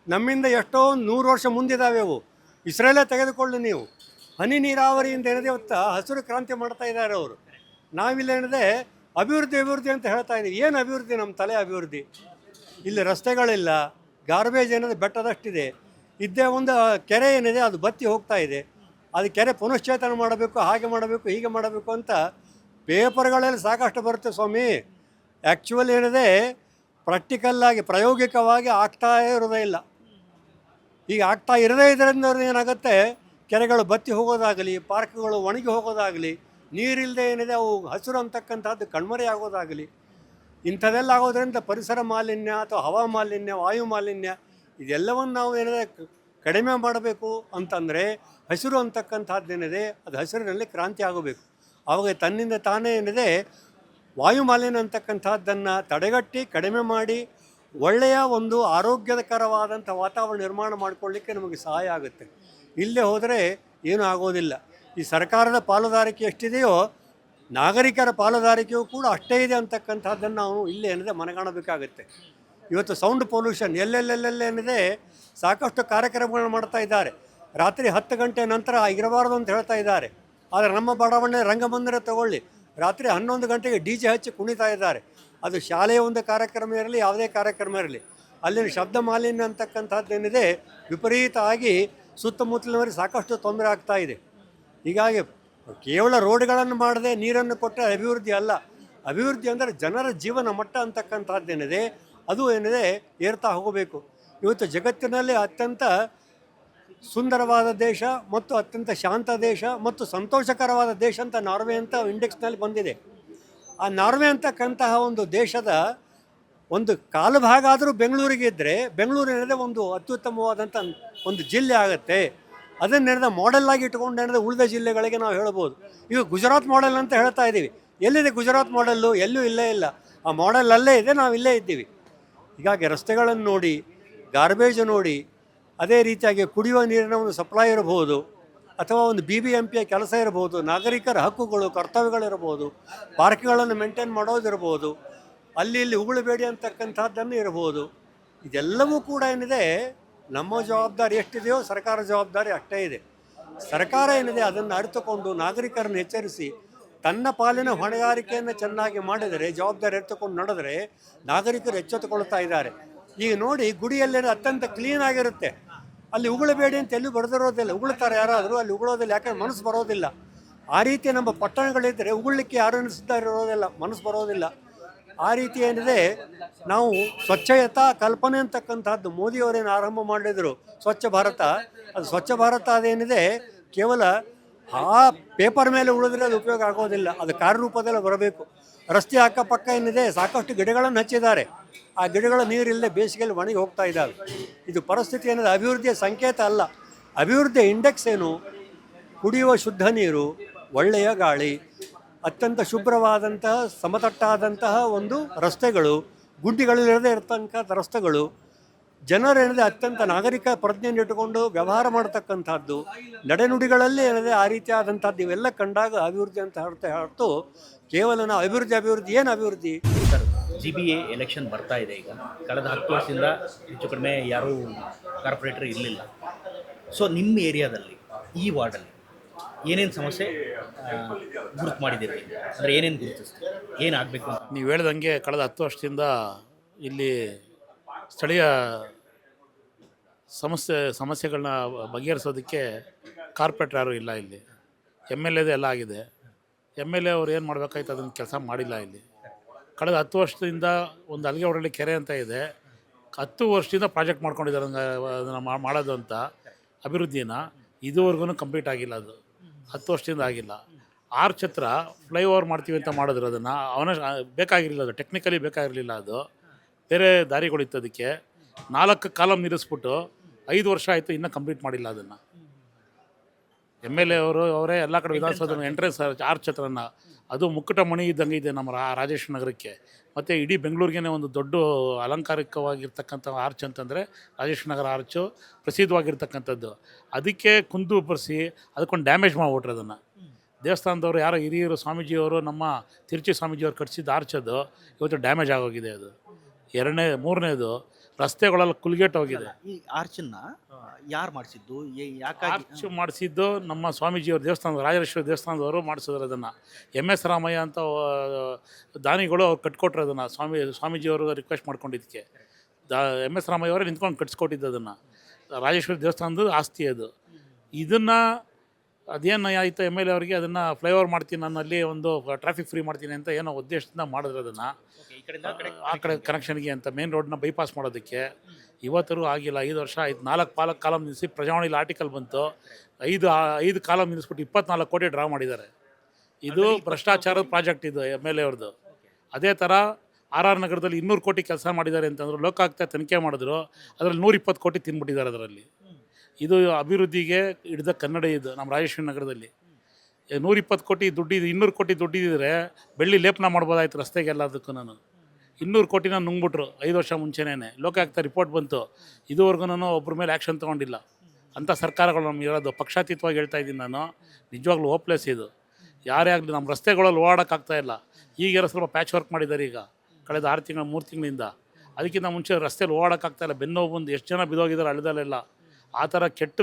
ನಮ್ಮಿಂದ ಎಷ್ಟೋ 100 ವರ್ಷ ಮುಂದಿದ್ದಾವೆ ಅವು. ಇಸ್ರೇಲೇ ತೆಗೆದುಕೊಳ್ಳಿ ನೀವು, ಹನಿ ನೀರಾವರಿಯಿಂದ ಏನಿದೆ ಇವತ್ತು ಹಸಿರು ಕ್ರಾಂತಿ ಮಾಡ್ತಾ ಇದ್ದಾರೆ ಅವರು. ನಾವಿಲ್ಲೇನಿದೆ ಅಭಿವೃದ್ಧಿ ಅಂತ ಹೇಳ್ತಾ ಇದ್ದೀವಿ. ಏನು ಅಭಿವೃದ್ಧಿ? ನಮ್ಮ ತಲೆ ಅಭಿವೃದ್ಧಿ. ಇಲ್ಲಿ ರಸ್ತೆಗಳಿಲ್ಲ, ಗಾರ್ಬೇಜ್ ಏನಿದೆ ಬೆಟ್ಟದಷ್ಟಿದೆ. ಇದ್ದೇ ಒಂದು ಕೆರೆ ಏನಿದೆ ಅದು ಬತ್ತಿ ಹೋಗ್ತಾ ಇದೆ. ಅದು ಕೆರೆ ಪುನಶ್ಚೇತನ ಮಾಡಬೇಕು, ಹಾಗೆ ಮಾಡಬೇಕು, ಹೀಗೆ ಮಾಡಬೇಕು ಅಂತ ಪೇಪರ್ಗಳಲ್ಲಿ ಸಾಕಷ್ಟು ಬರುತ್ತೆ ಸ್ವಾಮಿ. ಆ್ಯಕ್ಚುವಲ್ ಏನಿದೆ ಪ್ರಾಕ್ಟಿಕಲ್ಲಾಗಿ ಪ್ರಾಯೋಗಿಕವಾಗಿ ಆಗ್ತಾ ಇರೋದೇ ಇಲ್ಲ. ಈಗ ಆಗ್ತಾ ಇರದೇ ಇದರಿಂದ ಏನಾಗುತ್ತೆ, ಕೆರೆಗಳು ಬತ್ತಿ ಹೋಗೋದಾಗಲಿ, ಪಾರ್ಕ್ಗಳು ಒಣಗಿ ಹೋಗೋದಾಗಲಿ, ನೀರಿಲ್ಲದೆ ಏನಿದೆ ಅವು ಹಸಿರು ಅಂತಕ್ಕಂಥದ್ದು ಕಣ್ಮರೆ ಆಗೋದಾಗಲಿ, ಇಂಥದ್ದೆಲ್ಲ ಆಗೋದ್ರಿಂದ ಪರಿಸರ ಮಾಲಿನ್ಯ ಅಥವಾ ಹವಾ ಮಾಲಿನ್ಯ, ವಾಯು ಮಾಲಿನ್ಯ ಇದೆಲ್ಲವನ್ನು ನಾವು ಏನಿದೆ ಕಡಿಮೆ ಮಾಡಬೇಕು ಅಂತಂದರೆ ಹಸಿರು ಅಂತಕ್ಕಂಥದ್ದೇನಿದೆ ಅದು ಹಸಿರಿನಲ್ಲಿ ಕ್ರಾಂತಿ ಆಗಬೇಕು. ಆವಾಗ ತನ್ನಿಂದ ತಾನೇ ಏನಿದೆ ವಾಯು ಮಾಲಿನ್ಯ ಅಂತಕ್ಕಂಥದ್ದನ್ನು ತಡೆಗಟ್ಟಿ ಕಡಿಮೆ ಮಾಡಿ ಒಳ್ಳೆಯ ಒಂದು ಆರೋಗ್ಯಕರವಾದಂಥ ವಾತಾವರಣ ನಿರ್ಮಾಣ ಮಾಡಿಕೊಳ್ಳಿಕ್ಕೆ ನಮಗೆ ಸಹಾಯ ಆಗುತ್ತೆ. ಇಲ್ಲೇ ಹೋದರೆ ಏನೂ ಆಗೋದಿಲ್ಲ. ಈ ಸರ್ಕಾರದ ಪಾಲುದಾರಿಕೆ ಎಷ್ಟಿದೆಯೋ ನಾಗರಿಕರ ಪಾಲುದಾರಿಕೆಯೂ ಕೂಡ ಅಷ್ಟೇ ಇದೆ ಅಂತಕ್ಕಂಥದ್ದನ್ನು ನಾವು ಇಲ್ಲೇ ಏನಿದೆ ಮನಗಾಣಬೇಕಾಗುತ್ತೆ. ಇವತ್ತು ಸೌಂಡ್ ಪೊಲ್ಯೂಷನ್ ಎಲ್ಲೆಲ್ಲೆಲ್ಲೇನಿದೆ ಸಾಕಷ್ಟು ಕಾರ್ಯಕ್ರಮಗಳನ್ನು ಮಾಡ್ತಾ ಇದ್ದಾರೆ. ರಾತ್ರಿ 10 ಗಂಟೆ ನಂತರ ಇರಬಾರ್ದು ಅಂತ ಹೇಳ್ತಾ ಇದ್ದಾರೆ. ಆದರೆ ನಮ್ಮ ಬಡಾವಣೆ ರಂಗಮಂದಿರ ತಗೊಳ್ಳಿ, ರಾತ್ರಿ 11 ಗಂಟೆಗೆ DJ ಹಚ್ಚಿ ಕುಣಿತಾ ಇದ್ದಾರೆ. ಅದು ಶಾಲೆಯ ಒಂದು ಕಾರ್ಯಕ್ರಮ ಇರಲಿ, ಯಾವುದೇ ಕಾರ್ಯಕ್ರಮ ಇರಲಿ, ಅಲ್ಲಿನ ಶಬ್ದ ಮಾಲಿನ್ಯ ಅಂತಕ್ಕಂಥದ್ದೇನಿದೆ ವಿಪರೀತ ಆಗಿ ಸುತ್ತಮುತ್ತಲಿನವರಿಗೆ ಸಾಕಷ್ಟು ತೊಂದರೆ ಆಗ್ತಾ ಇದೆ. ಹೀಗಾಗಿ ಕೇವಲ ರೋಡ್ಗಳನ್ನು ಮಾಡದೆ ನೀರನ್ನು ಕೊಟ್ಟರೆ ಅಭಿವೃದ್ಧಿ ಅಲ್ಲ. ಅಭಿವೃದ್ಧಿ ಅಂದರೆ ಜನರ ಜೀವನ ಮಟ್ಟ ಅಂತಕ್ಕಂಥದ್ದೇನಿದೆ ಅದು ಏನಿದೆ ಏರ್ತಾ ಹೋಗಬೇಕು. ಇವತ್ತು ಜಗತ್ತಿನಲ್ಲಿ ಅತ್ಯಂತ ಸುಂದರವಾದ ದೇಶ ಮತ್ತು ಅತ್ಯಂತ ಶಾಂತ ದೇಶ ಮತ್ತು ಸಂತೋಷಕರವಾದ ದೇಶ ಅಂತ ನಾರ್ವೆ ಅಂತ ಇಂಡೆಕ್ಸ್ನಲ್ಲಿ ಬಂದಿದೆ. ಆ ನಾರ್ವೆ ಅಂತಕ್ಕಂತಹ ಒಂದು ದೇಶದ ಒಂದು ಕಾಲು ಭಾಗ ಆದರೂ ಬೆಂಗಳೂರಿಗೆ ಇದ್ದರೆ ಬೆಂಗಳೂರಿನದೇ ಒಂದು ಅತ್ಯುತ್ತಮವಾದಂಥ ಒಂದು ಜಿಲ್ಲೆ ಆಗುತ್ತೆ. ಅದನ್ನೇನಿದೆ ಮಾಡೆಲ್ ಆಗಿ ಇಟ್ಕೊಂಡು ಏನಿದೆ ಉಳಿದ ಜಿಲ್ಲೆಗಳಿಗೆ ನಾವು ಹೇಳ್ಬೋದು. ಈಗ ಗುಜರಾತ್ ಮಾಡೆಲ್ ಅಂತ ಹೇಳ್ತಾ ಇದ್ದೀವಿ. ಎಲ್ಲಿದೆ ಗುಜರಾತ್ ಮಾಡೆಲ್ಲು? ಎಲ್ಲೂ ಇಲ್ಲೇ ಇಲ್ಲ. ಆ ಮಾಡೆಲ್ ಅಲ್ಲೇ ಇದೆ, ನಾವು ಇಲ್ಲೇ ಇದ್ದೀವಿ. ಹೀಗಾಗಿ ರಸ್ತೆಗಳನ್ನು ನೋಡಿ, ಗಾರ್ಬೇಜ್ ನೋಡಿ, ಅದೇ ರೀತಿಯಾಗಿ ಕುಡಿಯುವ ನೀರಿನ ಒಂದು ಸಪ್ಲೈ ಇರಬಹುದು, ಅಥವಾ ಒಂದು BBMPಯ ಕೆಲಸ ಇರಬಹುದು, ನಾಗರಿಕರ ಹಕ್ಕುಗಳು ಕರ್ತವ್ಯಗಳಿರ್ಬೋದು, ಪಾರ್ಕ್ಗಳನ್ನು ಮೇಂಟೈನ್ ಮಾಡೋದಿರ್ಬೋದು, ಅಲ್ಲಿ ಇಲ್ಲಿ ಉಗುಳಬೇಡಿ ಅಂತಕ್ಕಂಥದ್ದನ್ನು ಇರಬಹುದು. ಇದೆಲ್ಲವೂ ಕೂಡ ಏನಿದೆ ನಮ್ಮ ಜವಾಬ್ದಾರಿ ಎಷ್ಟಿದೆಯೋ ಸರ್ಕಾರ ಜವಾಬ್ದಾರಿ ಅಷ್ಟೇ ಇದೆ. ಸರ್ಕಾರ ಏನಿದೆ ಅದನ್ನು ಅರಿತುಕೊಂಡು ನಾಗರಿಕರನ್ನು ಎಚ್ಚರಿಸಿ ತನ್ನ ಪಾಲಿನ ಹೊಣೆಗಾರಿಕೆಯನ್ನು ಚೆನ್ನಾಗಿ ಮಾಡಿದರೆ, ಜವಾಬ್ದಾರಿ ಎತ್ತುಕೊಂಡು ನಡೆದರೆ ನಾಗರಿಕರು ಎಚ್ಚೆತ್ತುಕೊಳ್ತಾ ಇದ್ದಾರೆ. ಈಗ ನೋಡಿ, ಗುಡಿಯಲ್ಲಿ ಅತ್ಯಂತ ಕ್ಲೀನ್ ಆಗಿರುತ್ತೆ, ಅಲ್ಲಿ ಉಗುಳಬೇಡಿ ಅಂತ ಎಲ್ಲೂ ಬರೆದಿರೋದಿಲ್ಲ. ಉಗುಳ್ತಾರೆ ಯಾರಾದರೂ, ಅಲ್ಲಿ ಉಗುಳೋದಿಲ್ಲ, ಯಾಕಂದ್ರೆ ಮನಸ್ಸು ಬರೋದಿಲ್ಲ. ಆ ರೀತಿ ನಮ್ಮ ಪಟ್ಟಣಗಳಿದ್ದರೆ ಉಗುಳಲಿಕ್ಕೆ ಯಾರೂ ಸಿದ್ಧರಿರೋದಿಲ್ಲ, ಮನಸ್ಸು ಬರೋದಿಲ್ಲ. ಆ ರೀತಿ ಏನಿದೆ ನಾವು ಸ್ವಚ್ಛತಾ ಕಲ್ಪನೆ ಅಂತಕ್ಕಂಥದ್ದು ಮೋದಿಯವರೇನು ಆರಂಭ ಮಾಡಿದರು ಸ್ವಚ್ಛ ಭಾರತ. ಅದು ಸ್ವಚ್ಛ ಭಾರತ ಅದೇನಿದೆ ಕೇವಲ ಆ ಪೇಪರ್ ಮೇಲೆ ಉಳಿದ್ರೆ ಅದು ಉಪಯೋಗ ಆಗೋದಿಲ್ಲ, ಅದು ಕಾರ್ಯರೂಪದಲ್ಲಿ ಬರಬೇಕು. ರಸ್ತೆ ಅಕ್ಕಪಕ್ಕ ಏನಿದೆ ಸಾಕಷ್ಟು ಗಿಡಗಳನ್ನು ಹಚ್ಚಿದ್ದಾರೆ, ಆ ಗಿಡಗಳ ನೀರಿಲ್ಲದೆ ಬೇಸಿಗೆಯಲ್ಲಿ ಒಣಗಿ ಹೋಗ್ತಾ ಇದ್ದಾವೆ. ಇದು ಪರಿಸ್ಥಿತಿ ಏನಿದೆ ಅಭಿವೃದ್ಧಿಯ ಸಂಕೇತ ಅಲ್ಲ. ಅಭಿವೃದ್ಧಿಯ ಇಂಡೆಕ್ಸ್ ಏನು? ಕುಡಿಯುವ ಶುದ್ಧ ನೀರು, ಒಳ್ಳೆಯ ಗಾಳಿ, ಅತ್ಯಂತ ಶುಭ್ರವಾದಂತಹ ಸಮತಟ್ಟಾದಂತಹ ಒಂದು ರಸ್ತೆಗಳು, ಗುಂಡಿಗಳಿಲ್ಲದೆ ಇರತಕ್ಕಂಥ ರಸ್ತೆಗಳು, ಜನರೇನಿದೆ ಅತ್ಯಂತ ನಾಗರಿಕ ಪ್ರಜ್ಞೆಯನ್ನು ಇಟ್ಟುಕೊಂಡು ವ್ಯವಹಾರ ಮಾಡ್ತಕ್ಕಂಥದ್ದು, ನಡೆನುಡಿಗಳಲ್ಲಿ ಏನಿದೆ ಆ ರೀತಿಯಾದಂಥದ್ದು ಇವೆಲ್ಲ ಕಂಡಾಗ ಅಭಿವೃದ್ಧಿ ಅಂತ ಹೊರತು ಕೇವಲ ನಾವು ಅಭಿವೃದ್ಧಿ ಏನು ಅಭಿವೃದ್ಧಿ? ಸರ್, GBA ಎಲೆಕ್ಷನ್ ಬರ್ತಾ ಇದೆ. ಈಗ ಕಳೆದ 10 ವರ್ಷದಿಂದ ಹೆಚ್ಚು ಕಡಿಮೆ ಯಾರೂ ಕಾರ್ಪೊರೇಟರ್ ಇರಲಿಲ್ಲ. ಸೊ ನಿಮ್ಮ ಏರಿಯಾದಲ್ಲಿ ಈ ವಾರ್ಡಲ್ಲಿ ಏನೇನು ಸಮಸ್ಯೆ ಗುರುತು ಮಾಡಿದ್ದೀರಿ? ಅಂದರೆ ಏನೇನು ಗುರುತಿಸ್ತೀರಿ, ಏನಾಗಬೇಕು ಅಂತ? ನೀವು ಹೇಳ್ದಂಗೆ ಕಳೆದ 10 ವರ್ಷದಿಂದ ಇಲ್ಲಿ ಸ್ಥಳೀಯ ಸಮಸ್ಯೆಗಳನ್ನ ಬಗೆಹರಿಸೋದಕ್ಕೆ ಕಾರ್ಪೊರೇಟರ್ ಯಾರೂ ಇಲ್ಲ. ಇಲ್ಲಿ MLA ಎಲ್ಲ ಆಗಿದೆ. MLA ಅವ್ರು ಏನು ಮಾಡಬೇಕಾಯ್ತು ಅದನ್ನು ಕೆಲಸ ಮಾಡಿಲ್ಲ. ಇಲ್ಲಿ ಕಳೆದ 10 ವರ್ಷದಿಂದ ಒಂದು ಅಲ್ಲಿಗೆ ಹೊರಳಿ ಕೆರೆ ಅಂತ ಇದೆ, 10 ವರ್ಷದಿಂದ ಪ್ರಾಜೆಕ್ಟ್ ಮಾಡ್ಕೊಂಡಿದ್ದಾರೆ ಅದನ್ನು ಮಾಡೋದು ಅಂತ ಅಭಿವೃದ್ಧಿನ. ಇದುವರೆಗೂ ಕಂಪ್ಲೀಟ್ ಆಗಿಲ್ಲ, ಅದು 10 ವರ್ಷದಿಂದ ಆಗಿಲ್ಲ. ಆರ್ಚ್ ಹತ್ರ ಫ್ಲೈಓವರ್ ಮಾಡ್ತೀವಿ ಅಂತ ಮಾಡಿದ್ರು, ಅದನ್ನು ಬೇಕಾಗಿರಲಿಲ್ಲ, ಅದು ಟೆಕ್ನಿಕಲಿ ಬೇಕಾಗಿರಲಿಲ್ಲ. ಅದು ಬೇರೆ ದಾರಿಗಳಿತ್ತು, ಅದಕ್ಕೆ 4 ಕಾಲಮ್ ನಿಲ್ಲಿಸ್ಬಿಟ್ಟು 5 ವರ್ಷ ಆಯಿತು, ಇನ್ನೂ ಕಂಪ್ಲೀಟ್ ಮಾಡಿಲ್ಲ ಅದನ್ನು. MLA ಅವರೇ ಎಲ್ಲ ಕಡೆ ವಿಧಾನಸೌಧ ಎಂಟ್ರೆನ್ಸ್ ಆರ್ಚ್ ಹತ್ರನ, ಅದು ಮುಕ್ಕುಟ ಮಣಿ ಇದ್ದಂಗೆ ಇದೆ ನಮ್ಮ ರಾಜೇಶ್ ನಗರಕ್ಕೆ. ಮತ್ತು ಇಡೀ ಬೆಂಗಳೂರಿಗೇ ಒಂದು ದೊಡ್ಡ ಅಲಂಕಾರಿಕವಾಗಿರ್ತಕ್ಕಂಥ ಆರ್ಚ್ ಅಂತಂದರೆ ರಾಜೇಶ್ ನಗರ ಆರ್ಚು ಪ್ರಸಿದ್ಧವಾಗಿರ್ತಕ್ಕಂಥದ್ದು. ಅದಕ್ಕೆ ಕುಂದು ಬರೆಸಿ ಅದಕ್ಕೊಂದು ಡ್ಯಾಮೇಜ್ ಮಾಡಿಬಿಟ್ರು ಅದನ್ನು. ದೇವಸ್ಥಾನದವರು ಯಾರೋ ಹಿರಿಯರು ಸ್ವಾಮೀಜಿಯವರು, ನಮ್ಮ ತಿರುಚಿ ಸ್ವಾಮೀಜಿಯವರು ಕಟ್ಸಿದ್ದು ಆರ್ಚ್ ಅದು ಇವತ್ತು ಡ್ಯಾಮೇಜ್ ಆಗೋಗಿದೆ. ಅದು ಮೂರನೇದು ರಸ್ತೆಗಳೆಲ್ಲ ಕುಲ್ಗೆಟ್ ಹೋಗಿದೆ. ಈ ಆರ್ಚನ್ನ ಯಾರು ಮಾಡಿಸಿದ್ದು, ಯಾಕಾಗಿ ಆರ್ಚ್ ಮಾಡಿಸಿದ್ದು ನಮ್ಮ ಸ್ವಾಮೀಜಿಯವರು ದೇವಸ್ಥಾನದ ರಾಜರಾಜೇಶ್ವರ ದೇವಸ್ಥಾನದವರು ಮಾಡಿಸಿದ್ರು. ಅದನ್ನು MS ರಾಮಯ್ಯ ಅಂತ ದಾನಿಗಳು ಅವ್ರು ಕಟ್ಕೊಟ್ರು ಅದನ್ನು. ಸ್ವಾಮೀಜಿಯವರು ರಿಕ್ವೆಸ್ಟ್ ಮಾಡ್ಕೊಂಡಿದ್ದಕ್ಕೆ MS ರಾಮಯ್ಯ ಅವರೇ ನಿಂತ್ಕೊಂಡು ಕಟ್ಸ್ಕೊಟ್ಟಿದ್ದು ಅದನ್ನು. ರಾಜೇಶ್ವರಿ ದೇವಸ್ಥಾನದ ಆಸ್ತಿ ಅದು. ಇದನ್ನು ಅದೇನು ಆಯಿತು MLA ಅವರಿಗೆ ಅದನ್ನು ಫ್ಲೈಓವರ್ ಮಾಡ್ತೀನಿ, ನನ್ನಲ್ಲಿ ಒಂದು ಟ್ರಾಫಿಕ್ ಫ್ರೀ ಮಾಡ್ತೀನಿ ಅಂತ ಏನೋ ಉದ್ದೇಶದಿಂದ ಮಾಡಿದ್ರು ಅದನ್ನು. ಆ ಕಡೆ ಕನೆಕ್ಷನ್ಗೆ ಅಂತ ಮೇನ್ ರೋಡ್ನ ಬೈಪಾಸ್ ಮಾಡೋದಕ್ಕೆ. ಇವತ್ತರೂ ಆಗಿಲ್ಲ. 5 ವರ್ಷ ಆಯ್ತು. 4 ಕಾಲಮ್ ನಿಲ್ಲಿಸಿ ಪ್ರಜಾವಾಣಿಲಿ ಆರ್ಟಿಕಲ್ ಬಂತು, 5 ಕಾಲಮ್ ನಿಲ್ಲಿಸ್ಬಿಟ್ಟು 24 ಕೋಟಿ ಡ್ರಾ ಮಾಡಿದ್ದಾರೆ. ಇದು ಭ್ರಷ್ಟಾಚಾರದ ಪ್ರಾಜೆಕ್ಟ್ ಇದು MLA ಅವ್ರದ್ದು. ಅದೇ ಥರ RR ನಗರದಲ್ಲಿ 200 ಕೋಟಿ ಕೆಲಸ ಮಾಡಿದ್ದಾರೆ ಅಂತಂದರು. ಲೋಕಾಯುಕ್ತ ತನಿಖೆ ಮಾಡಿದ್ರು, ಅದರಲ್ಲಿ 120 ಕೋಟಿ ತಿಂದ್ಬಿಟ್ಟಿದ್ದಾರೆ ಅದರಲ್ಲಿ. ಇದು ಅಭಿವೃದ್ಧಿಗೆ ಹಿಡಿದ ಕನ್ನಡ. ಇದು ನಮ್ಮ ರಾಜೇಶ್ವರಿ ನಗರದಲ್ಲಿ 120 ಕೋಟಿ ದುಡ್ಡಿದ್ದು, 200 ಕೋಟಿ ದುಡ್ಡಿದ್ದರೆ ಬೆಳ್ಳಿ ಲೇಪನ ಮಾಡ್ಬೋದಾಯ್ತು ರಸ್ತೆಗೆಲ್ಲದಕ್ಕೂ. 200 ಕೋಟಿನ ನುಂಗ್ಬಿಟ್ರು 5 ವರ್ಷ ಮುಂಚೆನೇ. ಲೋಕಾಯುಕ್ತ ರಿಪೋರ್ಟ್ ಬಂತು, ಇದುವರೆಗೂ ಒಬ್ಬರ ಮೇಲೆ ಆ್ಯಕ್ಷನ್ ತೊಗೊಂಡಿಲ್ಲ. ಅಂಥ ಸರ್ಕಾರಗಳು ನಮ್ಗೆ ಇರೋದು. ಪಕ್ಷಾತೀತವಾಗಿ ಹೇಳ್ತಾ ಇದ್ದೀನಿ ನಾನು, ನಿಜವಾಗ್ಲೂ ಹೋಪ್ಲೆಸ್ ಇದು. ಯಾರೇ ಆಗಲಿ ನಮ್ಮ ರಸ್ತೆಗಳಲ್ಲಿ ಓಡಾಡೋಕ್ಕಾಗ್ತಾಯಿಲ್ಲ. ಈಗೆಲ್ಲ ಸ್ವಲ್ಪ ಪ್ಯಾಚ್ ವರ್ಕ್ ಮಾಡಿದ್ದಾರೆ ಈಗ ಕಳೆದ 3 ತಿಂಗಳಿಂದ. ಅದಕ್ಕಿಂತ ಮುಂಚೆ ರಸ್ತೆಯಲ್ಲಿ ಓಡಾಡೋಕ್ಕಾಗ್ತಾಯಿಲ್ಲ. ಬೆನ್ನೋವು ಬಂದು ಎಷ್ಟು ಜನ ಬಿದ್ದೋಗಿದ್ದಾರೆ ಹಳ್ಳದಲ್ಲೆಲ್ಲ. ಆ ಥರ ಕೆಟ್ಟ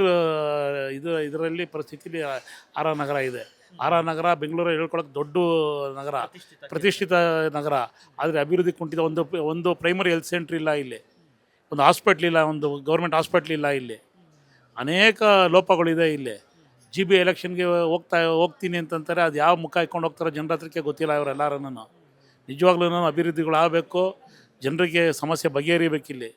ಇದರಲ್ಲಿ ಪರಿಸ್ಥಿತಿಲಿ RR ನಗರ ಇದೆ. RR ನಗರ ಬೆಂಗಳೂರಲ್ಲಿ ಹೇಳ್ಕೊಳಕ್ಕೆ ದೊಡ್ಡ ನಗರ, ಪ್ರತಿಷ್ಠಿತ ನಗರ. ಆದರೆ ಅಭಿವೃದ್ಧಿ ಕುಂಠಿತ. ಒಂದು ಪ್ರೈಮರಿ ಹೆಲ್ತ್ ಸೆಂಟ್ರ್ ಇಲ್ಲ ಇಲ್ಲಿ, ಒಂದು ಹಾಸ್ಪಿಟ್ಲ್ ಇಲ್ಲ, ಒಂದು ಗೌರ್ಮೆಂಟ್ ಹಾಸ್ಪಿಟ್ಲ್ ಇಲ್ಲ ಇಲ್ಲಿ. ಅನೇಕ ಲೋಪಗಳಿದೆ ಇಲ್ಲಿ. GBA ಎಲೆಕ್ಷನ್ಗೆ ಹೋಗ್ತೀನಿ ಅಂತಂತಾರೆ, ಅದು ಯಾವ ಮುಖ ಇಟ್ಕೊಂಡು ಹೋಗ್ತಾರೋ ಜನರ ಹತ್ರಕ್ಕೆ ಗೊತ್ತಿಲ್ಲ ಇವರೆಲ್ಲರೂ. ನಿಜವಾಗ್ಲೂ ಅಭಿವೃದ್ಧಿಗಳಾಗಬೇಕು, ಜನರಿಗೆ ಸಮಸ್ಯೆ ಬಗೆಹರಿಬೇಕಿಲ್ಲಿ.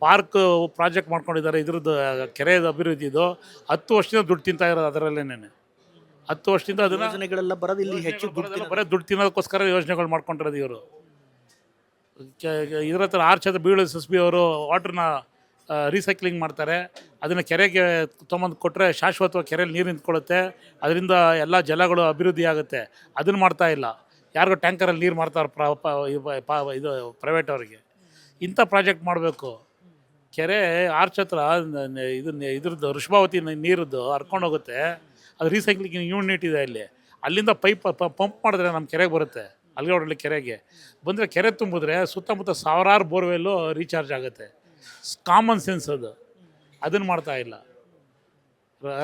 ಪಾರ್ಕ್ ಪ್ರಾಜೆಕ್ಟ್ ಮಾಡ್ಕೊಂಡಿದ್ದಾರೆ, ಇದ್ರದ್ದು ಕೆರೆದು ಅಭಿವೃದ್ಧಿದು 10 ವರ್ಷದಿಂದ ದುಡ್ಡು ತಿಂತಾ ಇರೋದು ಅದರಲ್ಲೇನೆ. 10 ವರ್ಷದಿಂದ ಅದನ್ನು ಯೋಜನೆಗಳೆಲ್ಲ ಬರೋದು ಇಲ್ಲಿ ಹೆಚ್ಚು ದುಡ್ಡು ಬರೀ ದುಡ್ಡು ತಿನ್ನೋದಕ್ಕೋಸ್ಕರ ಯೋಜನೆಗಳು ಮಾಡ್ಕೊಂಡಿರೋದು ಇವರು. ಇದ್ರ ಹತ್ರ ಆರ್ಚ್ ಹತ್ರ ಬೀಳು ಎಸ್ ಬಿ ಅವರು ವಾಟ್ರನ್ನ ರೀಸೈಕ್ಲಿಂಗ್ ಮಾಡ್ತಾರೆ. ಅದನ್ನು ಕೆರೆಗೆ ತೊಗೊಂಬಂದು ಕೊಟ್ಟರೆ ಶಾಶ್ವತವಾಗಿ ಕೆರೆಯಲ್ಲಿ ನೀರು ನಿಂತ್ಕೊಳ್ಳುತ್ತೆ, ಅದರಿಂದ ಎಲ್ಲ ಜಲಗಳು ಅಭಿವೃದ್ಧಿ ಆಗುತ್ತೆ. ಅದನ್ನು ಮಾಡ್ತಾ ಇಲ್ಲ. ಯಾರಿಗೂ ಟ್ಯಾಂಕರಲ್ಲಿ ನೀರು ಮಾಡ್ತಾರೆ ಇದು ಪ್ರೈವೇಟ್ ಅವರಿಗೆ. ಇಂಥ ಪ್ರಾಜೆಕ್ಟ್ ಮಾಡಬೇಕು. ಕೆರೆ ಆರ್ಚ್ ಹತ್ರ ಇದ್ರದ್ದು ವೃಷಭಾವತಿ ನೀರದ್ದು ಹರ್ಕೊಂಡು ಹೋಗುತ್ತೆ, ಅದು ರೀಸೈಕ್ಲಿಂಗ್ ಯೂನಿಟ್ ಇದೆ ಅಲ್ಲಿ. ಅಲ್ಲಿಂದ ಪಂಪ್ ಮಾಡಿದ್ರೆ ನಮ್ಮ ಕೆರೆಗೆ ಬರುತ್ತೆ, ಅಲ್ಗೋಡಲ್ಲಿ ಕೆರೆಗೆ ಬಂದರೆ ಕೆರೆ ತುಂಬಿದ್ರೆ ಸುತ್ತಮುತ್ತ ಸಾವಿರಾರು ಬೋರ್ವೆಲ್ಲು ರೀಚಾರ್ಜ್ ಆಗುತ್ತೆ. ಕಾಮನ್ ಸೆನ್ಸ್ ಅದು. ಅದನ್ನು ಮಾಡ್ತಾ ಇಲ್ಲ.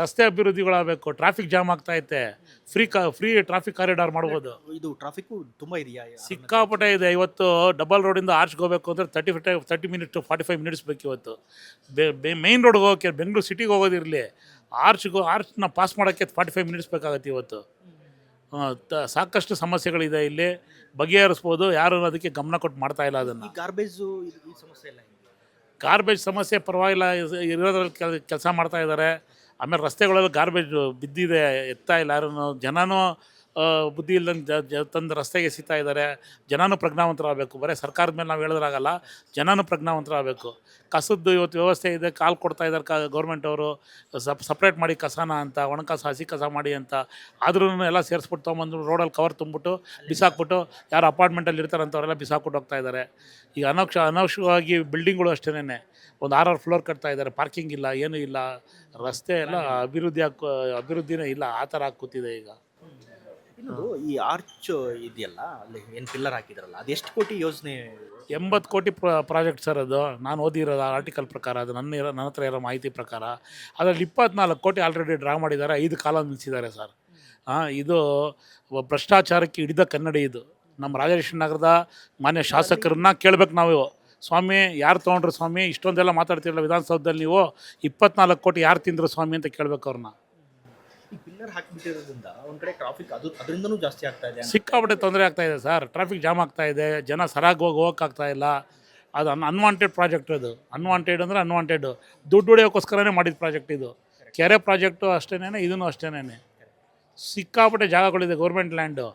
ರಸ್ತೆ ಅಭಿವೃದ್ಧಿಗಳಾಗಬೇಕು. ಟ್ರಾಫಿಕ್ ಜಾಮ್ ಆಗ್ತಾಯಿತ್ತೆ, ಫ್ರೀ ಟ್ರಾಫಿಕ್ ಕಾರಿಡಾರ್ ಮಾಡ್ಬೋದು. ಇದು ಟ್ರಾಫಿಕ್ಕು ತುಂಬ ಇದೆಯಾ? ಸಿಕ್ಕಾಪಟ್ಟೆ ಇದೆ. ಇವತ್ತು ಡಬಲ್ ರೋಡಿಂದ ಆರ್ಚ್ಗೆ ಹೋಗಬೇಕು ಅಂದರೆ 30 ಮಿನಿಟ್ಸ್ ಟು 45 ಮಿನಿಟ್ಸ್ ಬೇಕು ಇವತ್ತು. ಮೇಯ್ನ್ ರೋಡ್ಗೆ ಹೋಗೋಕ್ಕೆ, ಬೆಂಗಳೂರು ಸಿಟಿಗೆ ಹೋಗೋದಿರಲಿ, ಆರ್ಚ್ನ ಪಾಸ್ ಮಾಡೋಕ್ಕೆ 45 ಮಿನಿಟ್ಸ್ ಬೇಕಾಗತ್ತೆ ಇವತ್ತು. ಸಾಕಷ್ಟು ಸಮಸ್ಯೆಗಳಿದೆ ಇಲ್ಲಿ, ಬಗೆಹರಿಸ್ಬೋದು. ಯಾರು ಅದಕ್ಕೆ ಗಮನ ಕೊಟ್ಟು ಮಾಡ್ತಾ ಇಲ್ಲ ಅದನ್ನು. ಗಾರ್ಬೇಜು ಈ ಸಮಸ್ಯೆ ಎಲ್ಲ ಗಾರ್ಬೇಜ್ ಸಮಸ್ಯೆ ಪರವಾಗಿಲ್ಲ, ಇರೋದ್ರಲ್ಲಿ ಕೆಲಸ ಮಾಡ್ತಾ ಇದ್ದಾರೆ. ಆಮೇಲೆ ರಸ್ತೆಗಳಲ್ಲಿ ಗಾರ್ಬೇಜ್ ಬಿದ್ದಿದೆ, ಎತ್ತಾ ಇಲ್ಲ ಯಾರೂ. ಜನನೂ ಬುದ್ಧಿ ಇಲ್ದಂಗೆ ತಂದು ರಸ್ತೆಗೆ ಎಸಿತಾ ಇದ್ದಾರೆ. ಜನನೂ ಪ್ರಜ್ಞಾವಂತರಾಗಬೇಕು. ಬರೀ ಸರ್ಕಾರದ ಮೇಲೆ ನಾವು ಹೇಳಿದ್ರಾಗಲ್ಲ, ಜನನೂ ಪ್ರಜ್ಞಾವಂತರಾಗಬೇಕು. ಕಸದ್ದು ಇವತ್ತು ವ್ಯವಸ್ಥೆ ಇದೆ, ಕಾಲು ಕೊಡ್ತಾ ಇದ್ದಾರೆ ಗೌರ್ಮೆಂಟ್ ಅವರು, ಸಪ್ರೇಟ್ ಮಾಡಿ ಕಸನ ಅಂತ, ಒಣ ಕಸ ಹಸಿ ಕಸ ಮಾಡಿ ಅಂತ. ಆದ್ರೂ ಎಲ್ಲ ಸೇರಿಸ್ಬಿಟ್ಟು ತೊಗೊಂಬಂದು ರೋಡಲ್ಲಿ ಕವರ್ ತುಂಬಿಬಿಟ್ಟು ಬಿಸಾಕ್ಬಿಟ್ಟು, ಯಾರು ಅಪಾರ್ಟ್ಮೆಂಟಲ್ಲಿ ಇರ್ತಾರಂಥವರೆಲ್ಲ ಬಿಸಾಕ್ಬಿಟ್ಟು ಹೋಗ್ತಾ ಇದ್ದಾರೆ. ಈಗ ಅನವಶ್ಯಕವಾಗಿ ಬಿಲ್ಡಿಂಗ್ಗಳು ಅಷ್ಟೇನೆ ಒಂದು 6 ಫ್ಲೋರ್ ಕಟ್ತಾ ಇದ್ದಾರೆ, ಪಾರ್ಕಿಂಗ್ ಇಲ್ಲ, ಏನೂ ಇಲ್ಲ. ರಸ್ತೆ ಎಲ್ಲ ಅಭಿವೃದ್ಧಿನೇ ಇಲ್ಲ, ಆ ಥರ ಆಗಿ ಕೂತಿದೆ ಈಗ. ಇನ್ನೊಂದು ಈ ಆರ್ಚ್ ಇದೆಯಲ್ಲ, ಅಲ್ಲಿ ಏನು ಪಿಲ್ಲರ್ ಹಾಕಿದ್ರಲ್ಲ, ಅದು ಎಷ್ಟು ಕೋಟಿ ಯೋಜನೆ? 80 ಕೋಟಿ ಪ್ರಾಜೆಕ್ಟ್ ಸರ್ ಅದು. ನಾನು ಓದಿರೋದು ಆರ್ಟಿಕಲ್ ಪ್ರಕಾರ, ಅದು ನನ್ನ ಹತ್ರ ಇರೋ ಮಾಹಿತಿ ಪ್ರಕಾರ. ಅದರಲ್ಲಿ 24 ಕೋಟಿ ಆಲ್ರೆಡಿ ಡ್ರಾ ಮಾಡಿದ್ದಾರೆ, 5 ಕಾಲ ನಿಲ್ಲಿಸಿದ್ದಾರೆ ಸರ್. ಇದು ಭ್ರಷ್ಟಾಚಾರಕ್ಕೆ ಹಿಡಿದ ಕನ್ನಡಿ ಇದು. ನಮ್ಮ ರಾಜೇಶ್ವರಿ ನಗರದ ಮಾನ್ಯ ಶಾಸಕರನ್ನ ಕೇಳಬೇಕು ನಾವು, ಸ್ವಾಮಿ ಯಾರು ತೊಗೊಂಡ್ರು ಸ್ವಾಮಿ, ಇಷ್ಟೊಂದೆಲ್ಲ ಮಾತಾಡ್ತಿರಲ್ಲ ವಿಧಾನಸೌಧದಲ್ಲಿ, ನೀವು 24 ಕೋಟಿ ಯಾರು ತಿಂದರು ಸ್ವಾಮಿ ಅಂತ ಕೇಳಬೇಕು ಅವ್ರನ್ನ. ಈ ಪಿಲ್ಲರ್ ಹಾಕಿಬಿಟ್ಟಿರೋದ್ರಿಂದ ಒಂದು ಕಡೆ ಟ್ರಾಫಿಕ್ ಅದರಿಂದನೂ ಜಾಸ್ತಿ ಆಗ್ತಾ ಇದೆ. ಸಿಕ್ಕಾಪಟ್ಟೆ ತೊಂದರೆ ಆಗ್ತಾ ಇದೆ ಸರ್. ಟ್ರಾಫಿಕ್ ಜಾಮ್ ಆಗ್ತಾ ಇದೆ, ಜನ ಸರಾಗಿ ಹೋಗೋಕ್ಕಾಗ್ತಾ ಇಲ್ಲ. ಅದು ಅನ್ವಾಂಟೆಡ್ ಪ್ರಾಜೆಕ್ಟ್. ಅದು ಅನ್ವಾಂಟೆಡ್ ಅಂದರೆ ಅನ್ವಾಂಟೆಡ್, ದುಡ್ಡು ಹೊಡೆಯೋಕ್ಕೋಸ್ಕರನೇ ಮಾಡಿದ ಪ್ರಾಜೆಕ್ಟ್ ಇದು. ಕೆರೆ ಪ್ರಾಜೆಕ್ಟು ಅಷ್ಟೇನೆ, ಇದೂ ಅಷ್ಟೇನೆ. ಸಿಕ್ಕಾಪಟ್ಟೆ ಜಾಗಗಳಿದೆ ಗೌರ್ಮೆಂಟ್ ಲ್ಯಾಂಡು.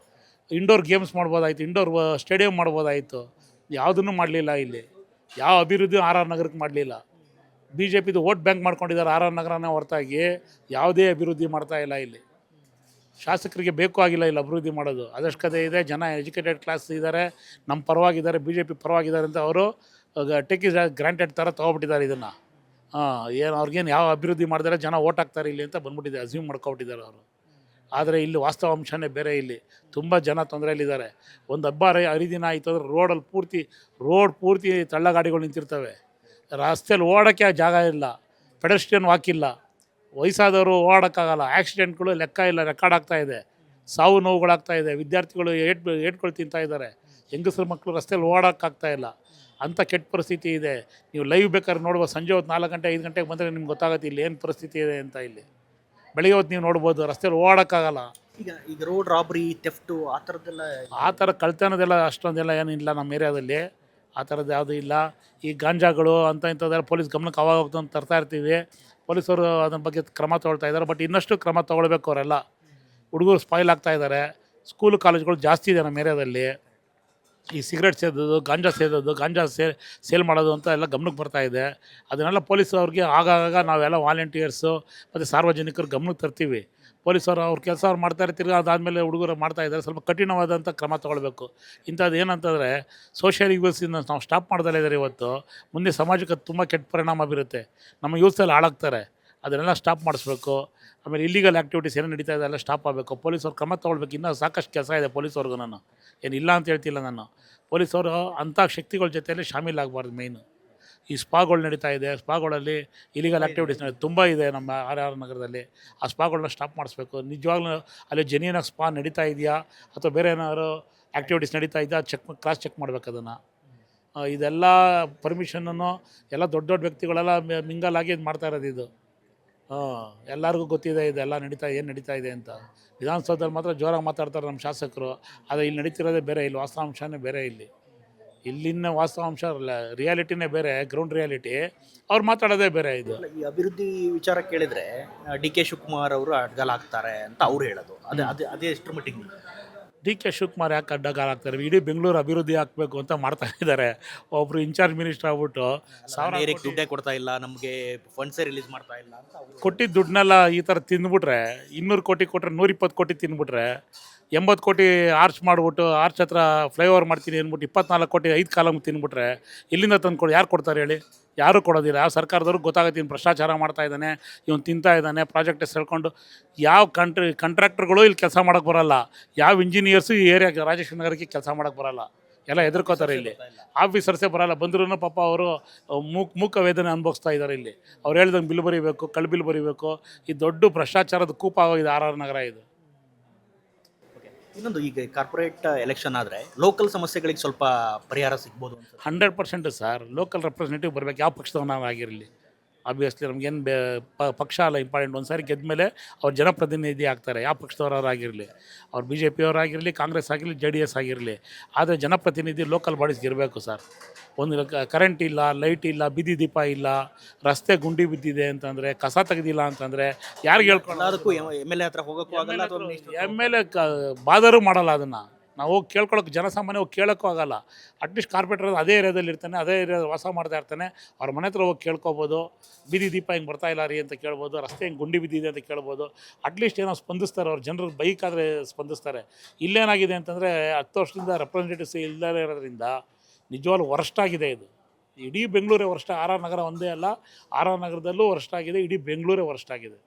ಇಂಡೋರ್ ಗೇಮ್ಸ್ ಮಾಡ್ಬೋದಾಯಿತು, ಇಂಡೋರ್ ಸ್ಟೇಡಿಯಂ ಮಾಡ್ಬೋದಾಯಿತು. ಯಾವುದನ್ನು ಮಾಡಲಿಲ್ಲ ಇಲ್ಲಿ. ಯಾವ ಅಭಿವೃದ್ಧಿ ಆರ್ ನಗರಕ್ಕೆ ಮಾಡಲಿಲ್ಲ. BJPದು ವೋಟ್ ಬ್ಯಾಂಕ್ ಮಾಡ್ಕೊಂಡಿದ್ದಾರೆ ಆರ್ ನಗರನೇ ಹೊರತಾಗಿ ಯಾವುದೇ ಅಭಿವೃದ್ಧಿ ಮಾಡ್ತಾ ಇಲ್ಲ ಇಲ್ಲಿ. ಶಾಸಕರಿಗೆ ಬೇಕು ಆಗಿಲ್ಲ ಇಲ್ಲಿ ಅಭಿವೃದ್ಧಿ ಮಾಡೋದು. ಅವಶ್ಯಕತೆ ಇದೆ, ಜನ ಎಜುಕೇಟೆಡ್ ಕ್ಲಾಸ್ ಇದ್ದಾರೆ, ನಮ್ಮ ಪರವಾಗಿದ್ದಾರೆ, BJP ಪರವಾಗಿದ್ದಾರೆ ಅಂತ ಅವರು ಟೇಕ್ ಇಸ್ ಗ್ರಾಂಟೆಡ್ ಥರ ತೊಗೊಬಿಟ್ಟಿದ್ದಾರೆ ಇದನ್ನು. ಏನು ಅವ್ರಿಗೇನು ಯಾವ ಅಭಿವೃದ್ಧಿ ಮಾಡಿದರೆ ಜನ ಓಟ್ ಹಾಕ್ತಾರೆ ಇಲ್ಲಿ ಅಂತ ಬಂದ್ಬಿಟ್ಟಿದೆ, ಅಸ್ಯೂಮ್ ಮಾಡ್ಕೊಬಿಟ್ಟಿದ್ದಾರೆ ಅವರು. ಆದರೆ ಇಲ್ಲಿ ವಾಸ್ತವಾಂಶನೇ ಬೇರೆ. ಇಲ್ಲಿ ತುಂಬ ಜನ ತೊಂದರೆಯಲ್ಲಿದ್ದಾರೆ. ಒಂದು ಹಬ್ಬ ಹರಿದಿನ ಆಯಿತು ಅಂದರೆ ರೋಡ್ ಪೂರ್ತಿ ತಳ್ಳಗಾಡಿಗಳು ನಿಂತಿರ್ತವೆ. ರಸ್ತೆಯಲ್ಲಿ ಓಡೋಕ್ಕೆ ಜಾಗ ಇಲ್ಲ, ಪೆಡೆಸ್ಟ್ರಿಯನ್ ವಾಕ್ ಇಲ್ಲ, ವಯಸ್ಸಾದವರು ಓಡೋಕ್ಕಾಗಲ್ಲ. ಆಕ್ಸಿಡೆಂಟ್ಗಳು ಲೆಕ್ಕ ಇಲ್ಲ, ರೆಕಾರ್ಡ್ ಆಗ್ತಾಯಿದೆ. ಸಾವು ನೋವುಗಳಾಗ್ತಾಯಿದೆ. ವಿದ್ಯಾರ್ಥಿಗಳು ಏಟ್ಗಳು ತಿಂತಾ ಇದ್ದಾರೆ. ಹೆಂಗಸರು ಮಕ್ಕಳು ರಸ್ತೆಯಲ್ಲಿ ಓಡೋಕ್ಕಾಗ್ತಾ ಇಲ್ಲ. ಅಂಥ ಕೆಟ್ಟ ಪರಿಸ್ಥಿತಿ ಇದೆ. ನೀವು ಲೈವ್ ಬೇಕಾದ್ರೆ ನೋಡ್ಬೋದು. ಸಂಜೆ ಹೊತ್ತು 4 ಗಂಟೆ 5 ಗಂಟೆಗೆ ಬಂದರೆ ನಿಮ್ಗೆ ಗೊತ್ತಾಗುತ್ತೆ ಇಲ್ಲಿ ಏನು ಪರಿಸ್ಥಿತಿ ಇದೆ ಅಂತ. ಇಲ್ಲಿ ಬೆಳಿಗ್ಗೆ ಹೊತ್ತು ನೀವು ನೋಡ್ಬೋದು, ರಸ್ತೆಯಲ್ಲಿ ಓಡೋಕ್ಕಾಗಲ್ಲ. ಈಗ ರೋಡ್ ರಾಬ್ರಿ, ಥೆಫ್ಟು ಆ ಥರದ್ದೆಲ್ಲ, ಆ ಥರ ಕಳ್ತನದೆಲ್ಲ ಅಷ್ಟೊಂದೆಲ್ಲ ಏನಿಲ್ಲ ನಮ್ಮ ಏರಿಯಾದಲ್ಲಿ. ಆ ಥರದ್ದು ಯಾವುದೂ ಇಲ್ಲ. ಈ ಗಾಂಜಾಗಳು ಇಂಥದ್ದೆಲ್ಲ ಪೊಲೀಸ್ ಗಮನಕ್ಕೆ ಅವಾಗ ಹೋಗ್ತಂತ ತರ್ತಾ ಇರ್ತೀವಿ. ಪೊಲೀಸರು ಅದ್ರ ಬಗ್ಗೆ ಕ್ರಮ ತೊಗೊಳ್ತಾ ಇದ್ದಾರೆ. ಬಟ್ ಇನ್ನಷ್ಟು ಕ್ರಮ ತೊಗೊಳ್ಬೇಕು ಅವರೆಲ್ಲ. ಹುಡುಗರು ಸ್ಪಾಯ್ಲ್ ಆಗ್ತಾ ಇದ್ದಾರೆ. ಸ್ಕೂಲು ಕಾಲೇಜ್ಗಳು ಜಾಸ್ತಿ ಇದೆ ನಮ್ಮ ಏರಿಯಾದಲ್ಲಿ. ಈ ಸಿಗರೇಟ್ ಸೇದೋದು, ಗಾಂಜಾ ಸೇಲ್ ಮಾಡೋದು ಅಂತ ಎಲ್ಲ ಗಮನಕ್ಕೆ ಬರ್ತಾ ಇದೆ. ಅದನ್ನೆಲ್ಲ ಪೊಲೀಸವ್ರಿಗೆ ಆಗಾಗ ನಾವೆಲ್ಲ ವಾಲಂಟಿಯರ್ಸು ಮತ್ತು ಸಾರ್ವಜನಿಕರು ಗಮನಕ್ಕೆ ತರ್ತೀವಿ. ಪೊಲೀಸರು ಅವ್ರ ಕೆಲಸ ಅವ್ರು ಮಾಡ್ತಾರೆ. ತಿರ್ಗಿ ಅದಾದಮೇಲೆ ಹುಡುಗರು ಮಾಡ್ತಾಯಿದ್ದಾರೆ. ಸ್ವಲ್ಪ ಕಠಿಣವಾದಂಥ ಕ್ರಮ ತೊಗೊಳ್ಬೇಕು. ಇಂಥದ್ದು ಏನಂತಂದರೆ ಸೋಷಿಯಲ್ ಈವಲ್ಸಿಂದ ನಾವು ಸ್ಟಾಪ್ ಮಾಡ್ದಲೇ ಇದ್ದಾರೆ. ಇವತ್ತು ಮುಂದೆ ಸಮಾಜಕ್ಕೆ ತುಂಬ ಕೆಟ್ಟ ಪರಿಣಾಮ ಬೀರುತ್ತೆ. ನಮ್ಮ ಯೂತ್ಸಲ್ಲಿ ಹಾಳಾಗ್ತಾರೆ. ಅದನ್ನೆಲ್ಲ ಸ್ಟಾಪ್ ಮಾಡಿಸ್ಬೇಕು. ಆಮೇಲೆ ಇಲ್ಲಿಗಲ್ ಆ್ಯಕ್ಟಿವಿಟೀಸ್ ಏನು ನಡೀತಾ ಇದೆ ಎಲ್ಲ ಸ್ಟಾಪ್ ಆಗಬೇಕು. ಪೊಲೀಸವ್ರು ಕ್ರಮ ತೊಗೊಳ್ಬೇಕು. ಇನ್ನೂ ಸಾಕಷ್ಟು ಕೆಲಸ ಇದೆ ಪೊಲೀಸವ್ರಿಗೂ. ನಾನು ಏನಿಲ್ಲ ಅಂತ ಹೇಳ್ತಿಲ್ಲ. ನಾನು ಪೊಲೀಸವರು ಅಂಥ ಶಕ್ತಿಗಳ ಜೊತೆಯಲ್ಲಿ ಶಾಮೀಲಾಗಬಾರ್ದು. ಮೇಯ್ನು ಈ ಸ್ಪಾಗಳು ನಡೀತಾ ಇದೆ. ಸ್ಪಾಗಳಲ್ಲಿ ಇಲಿಗಲ್ ಆ್ಯಕ್ಟಿವಿಟೀಸ್ ತುಂಬ ಇದೆ ನಮ್ಮ ಆರ್ ನಗರದಲ್ಲಿ. ಆ ಸ್ಪಾಗಳನ್ನ ಸ್ಟಾಪ್ ಮಾಡಿಸ್ಬೇಕು. ನಿಜವಾಗ್ಲೂ ಅಲ್ಲಿ ಜೆನ್ಯೂನಾಗಿ ಸ್ಪಾ ನಡೀತಾ ಇದೆಯಾ ಅಥವಾ ಬೇರೆ ಏನಾದ್ರು ಆ್ಯಕ್ಟಿವಿಟೀಸ್ ನಡೀತಾ ಇದೆಯಾ ಕ್ರಾಸ್ ಚೆಕ್ ಮಾಡ್ಬೇಕು ಅದನ್ನು. ಇದೆಲ್ಲ ಪರ್ಮಿಷನನ್ನು ಎಲ್ಲ ದೊಡ್ಡ ವ್ಯಕ್ತಿಗಳೆಲ್ಲ ಮಿಂಗಲಾಗಿ ಇದು ಮಾಡ್ತಾ ಇರೋದು. ಇದು ಎಲ್ಲರಿಗೂ ಗೊತ್ತಿದೆ ಇದೆಲ್ಲ ಏನು ನಡೀತಾ ಇದೆ ಅಂತ. ವಿಧಾನಸೌಧದಲ್ಲಿ ಮಾತ್ರ ಜೋರಾಗಿ ಮಾತಾಡ್ತಾರೆ ನಮ್ಮ ಶಾಸಕರು. ಆದರೆ ಇಲ್ಲಿ ನಡೀತಿರೋದೇ ಬೇರೆ. ಇಲ್ಲಿ ವಾಸ್ತವಾಂಶನೇ ಬೇರೆ. ಇಲ್ಲಿ ಇಲ್ಲಿನ ವಾಸ್ತವಾಂಶ ರಿಯಾಲಿಟಿನೇ ಬೇರೆ, ಗ್ರೌಂಡ್ ರಿಯಾಲಿಟಿ. ಅವ್ರು ಮಾತಾಡೋದೇ ಬೇರೆ. ಇದು ಈ ಅಭಿವೃದ್ಧಿ ವಿಚಾರ ಕೇಳಿದ್ರೆ ಡಿ ಕೆ ಶಿವಕುಮಾರ್ ಅವರು ಅಡ್ಗಾಲ ಆಗ್ತಾರೆ ಅಂತ ಅವ್ರು ಹೇಳೋದು, ಅದೇ ಎಷ್ಟರ ಮಟ್ಟಿಗೆ ಡಿ ಕೆ ಶಿವಕುಮಾರ್ ಯಾಕೆ ಅಡ್ಡಗಾಲ ಆಗ್ತಾರೆ? ಇಡೀ ಬೆಂಗಳೂರು ಅಭಿವೃದ್ಧಿ ಆಗಬೇಕು ಅಂತ ಮಾಡ್ತಾ ಇದ್ದಾರೆ. ಒಬ್ಬರು ಇನ್ಚಾರ್ಜ್ ಮಿನಿಸ್ಟರ್ ಆಗ್ಬಿಟ್ಟು ಏರಿಯಾಗೆ ದುಡ್ಡೇ ಕೊಡ್ತಾ ಇಲ್ಲ, ನಮಗೆ ಫಂಡ್ಸೇ ರಿಲೀಸ್ ಮಾಡ್ತಾ ಇಲ್ಲ ಅಂತ ಅವರು ಕೊಟ್ಟಿದ್ದ ದುಡ್ಡನ್ನೆಲ್ಲ ಈ ಥರ ತಿಂದ್ಬಿಟ್ರೆ, 200 ಕೋಟಿ ಕೊಟ್ಟರೆ 120 ಕೋಟಿ ತಿಂದ್ಬಿಟ್ರೆ, 80 ಕೋಟಿ ಆರ್ಚ್ ಮಾಡಿಬಿಟ್ಟು ಆರ್ಚ್ ಹತ್ರ ಫ್ಲೈಓವರ್ ಮಾಡ್ತೀನಿ ಅಂದ್ಬಿಟ್ಟು 24 ಕೋಟಿ 5 ಕಾಲಮ್ ತಿಂದ್ಬಿಟ್ರೆ ಎಲ್ಲಿಂದ ತಂದು ಯಾರು ಕೊಡ್ತಾರೆ ಹೇಳಿ? ಯಾರೂ ಕೊಡೋದಿಲ್ಲ. ಯಾವ ಸರ್ಕಾರದವ್ರಿಗೆ ಗೊತ್ತಾಗುತ್ತೆ ಇವ್ನು ಭ್ರಷ್ಟಾಚಾರ ಮಾಡ್ತಾ ಇದ್ದಾನೆ, ಇವನು ತಿಂತಾ ಇದ್ದಾನೆ, ಪ್ರಾಜೆಕ್ಟ್ ಹೆಸರು ಹೇಳ್ಕೊಂಡು. ಯಾವ ಕಾಂಟ್ರಾಕ್ಟರ್ಗಳು ಇಲ್ಲಿ ಕೆಲಸ ಮಾಡೋಕ್ಕೆ ಬರೋಲ್ಲ, ಯಾವ ಇಂಜಿನಿಯರ್ಸು ಈ ಏರಿಯಾಗೆ ರಾಜೇಶ್ವರ ನಗರಕ್ಕೆ ಕೆಲಸ ಮಾಡೋಕ್ಕೆ ಬರೋಲ್ಲ. ಎಲ್ಲ ಹೆದರ್ಕೋತಾರೆ ಇಲ್ಲಿ. ಆಫೀಸರ್ಸೇ ಬರೋಲ್ಲ, ಬಂದ್ರೂ ಪಾಪ ಅವರು ಮೂಕ ವೇದನೆ ಅನುಭವಿಸ್ತಾ ಇದ್ದಾರೆ ಇಲ್ಲಿ. ಅವ್ರು ಹೇಳ್ದಂಗೆ ಬಿಲ್ ಬರೀಬೇಕು, ಕಳ್ಳು ಬಿಲ್ ಬರೀಬೇಕು. ಈ ದೊಡ್ಡ ಭ್ರಷ್ಟಾಚಾರದ ಕೂಪ ಆಗೋಗಿದೆ RR ನಗರ ಇದು. ಇನ್ನೊಂದು, ಈಗ ಕಾರ್ಪೊರೇಟ್ ಎಲೆಕ್ಷನ್ ಆದರೆ ಲೋಕಲ್ ಸಮಸ್ಯೆಗಳಿಗೆ ಸ್ವಲ್ಪ ಪರಿಹಾರ ಸಿಗ್ಬೋದು ಅಂತ 100% ಸರ್. ಲೋಕಲ್ ರೆಪ್ರೆಸೆಂಟೇಟಿವ್ ಬರಬೇಕು, ಯಾವ ಪಕ್ಷದವನಾಗಿರಲಿ. ಆಬ್ವಿಯಸ್ಲಿ ನಮಗೇನು ಪಕ್ಷ ಅಲ್ಲ ಇಂಪಾರ್ಟೆಂಟ್. ಒಂದು ಸಾರಿ ಗೆದ್ದ ಮೇಲೆ ಅವ್ರು ಜನಪ್ರತಿನಿಧಿ ಆಗ್ತಾರೆ, ಯಾವ ಪಕ್ಷದವರಾಗಿರಲಿ. ಅವ್ರು BJP ಅವರಾಗಿರಲಿ, ಕಾಂಗ್ರೆಸ್ ಆಗಿರಲಿ, JDS ಆಗಿರಲಿ. ಆದರೆ ಜನಪ್ರತಿನಿಧಿ ಲೋಕಲ್ ಬಾಡೀಸ್ಗೆ ಇರಬೇಕು ಸರ್. ಒಂದು ಕರೆಂಟ್ ಇಲ್ಲ, ಲೈಟ್ ಇಲ್ಲ, ಬೀದಿ ದೀಪ ಇಲ್ಲ, ರಸ್ತೆ ಗುಂಡಿ ಬಿದ್ದಿದೆ ಅಂತಂದರೆ, ಕಸ ತೆಗೆದಿಲ್ಲ ಅಂತಂದರೆ ಯಾರಿಗೆ ಹೇಳ್ಕೊಂಡು? ಅದಕ್ಕೂ MLA ಹತ್ರ ಹೋಗೋಕ್ಕೂ ಆಗಲ್ಲ, MLA ಬಾದರೂ ಮಾಡಲ್ಲ. ಅದನ್ನು ನಾವು ಹೋಗಿ ಕೇಳ್ಕೊಳಕ್ಕೆ, ಜನಸಾಮಾನ್ಯ ಹೋಗಿ ಕೇಳೋಕ್ಕೂ ಆಗಲ್ಲ. ಅಟ್ಲೀಸ್ಟ್ ಕಾರ್ಪೊರೇಟರ್ ಅದೇ ಏರಿಯಾದಲ್ಲಿ ಇರ್ತಾನೆ, ಅದೇ ಏರಿಯಾದ ವಾಸ ಮಾಡ್ತಾ ಇರ್ತಾನೆ, ಅವ್ರ ಮನೆ ಹತ್ರ ಹೋಗಿ ಕೇಳ್ಕೊಬೋದು. ಬೀದಿ ದೀಪ ಹಿಂಗೆ ಬರ್ತಾ ಇಲ್ಲ ರೀ ಅಂತ ಕೇಳ್ಬೋದು, ರಸ್ತೆ ಹಿಂಗೆ ಗುಂಡಿ ಬಿದ್ದಿದೆ ಅಂತ ಕೇಳ್ಬೋದು. ಅಟ್ಲೀಸ್ಟ್ ಏನೋ ಸ್ಪಂದಿಸ್ತಾರೆ ಅವ್ರು. ಜನರು ಬೈಕಾದರೆ ಸ್ಪಂದಿಸ್ತಾರೆ. ಇಲ್ಲೇನಾಗಿದೆ ಅಂತಂದರೆ 10 ವರ್ಷದಿಂದ ರೆಪ್ರೆಸೆಂಟೇಟಿವ್ಸ್ ಇಲ್ಲದೇ ಇರೋದ್ರಿಂದ ನಿಜವಾಗ್ಲೂ ವರ್ಸ್ಟ್ ಆಗಿದೆ ಇದು. ಇಡೀ ಬೆಂಗಳೂರೇ ವರ್ಸ್ಟ್. RR ನಗರ ಒಂದೇ ಅಲ್ಲ, RR ನಗರದಲ್ಲೂ ವರ್ಸ್ಟ್ ಆಗಿದೆ, ಇಡೀ ಬೆಂಗಳೂರೇ ವರ್ಸ್ಟ್ ಆಗಿದೆ.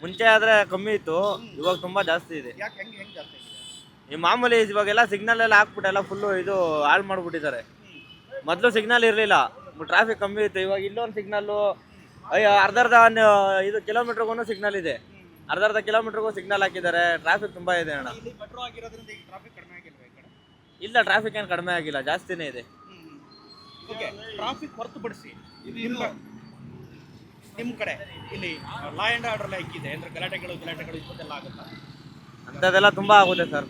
ಮುಂಚೆ ಆದರೆ ಕಮ್ಮಿ ಇತ್ತು, ಇವಾಗ ತುಂಬ ಜಾಸ್ತಿ ಇದೆ. ಯಾಕೆ ಹೆಂಗೆ ಜಾಸ್ತಿ ಆಗಿದೆ? ಈ ಮಾಮೂಲಿ ಇವಾಗೆಲ್ಲ ಸಿಗ್ನಲ್ ಎಲ್ಲ ಹಾಕ್ಬಿಟ್ಟೆಲ್ಲ ಫುಲ್ಲು ಇದು ಹಾಳು ಮಾಡಿಬಿಟ್ಟಿದ್ದಾರೆ. ಮೊದಲು ಸಿಗ್ನಲ್ ಇರಲಿಲ್ಲ, ಟ್ರಾಫಿಕ್ ಕಮ್ಮಿ ಇತ್ತು. ಇವಾಗ ಇಲ್ಲೊಂದು ಸಿಗ್ನಲ್ಲು ಅರ್ಧ ಇದು ಕಿಲೋಮೀಟ್ರಿಗೂ ಸಿಗ್ನಲ್ ಇದೆ, ಅರ್ಧ ಕಿಲೋಮೀಟ್ರಿಗೂ ಸಿಗ್ನಲ್ ಹಾಕಿದ್ದಾರೆ. ಟ್ರಾಫಿಕ್ ತುಂಬ ಇದೆ ಅಣ್ಣ. ಮೆಟ್ರೋ ಆಗಿರೋದ್ರಿಂದ ಈಗ ಟ್ರಾಫಿಕ್ ಕಡಿಮೆ ಆಗಿಲ್ವಾ ಈ ಕಡೆ? ಇಲ್ಲ, ಟ್ರಾಫಿಕ್ ಏನು ಕಡಿಮೆ ಆಗಿಲ್ಲ, ಜಾಸ್ತಿನೇ ಇದೆ. ಓಕೆ, ಟ್ರಾಫಿಕ್ ಹೊರತುಪಡಿಸಿ ನಿಮ್ಮ ಕಡೆ ಇಲ್ಲಿ ಲಾ ಆ್ಯಂಡ್ ಆರ್ಡರ್ ಹೇಗಿದೆ ಅಂದರೆ ಗಲಾಟೆಗಳು ಇಷ್ಟೊಂದೆಲ್ಲ ಆಗುತ್ತಾ? ಅಂಥದ್ದೆಲ್ಲ ತುಂಬ ಆಗುತ್ತೆ ಸರ್,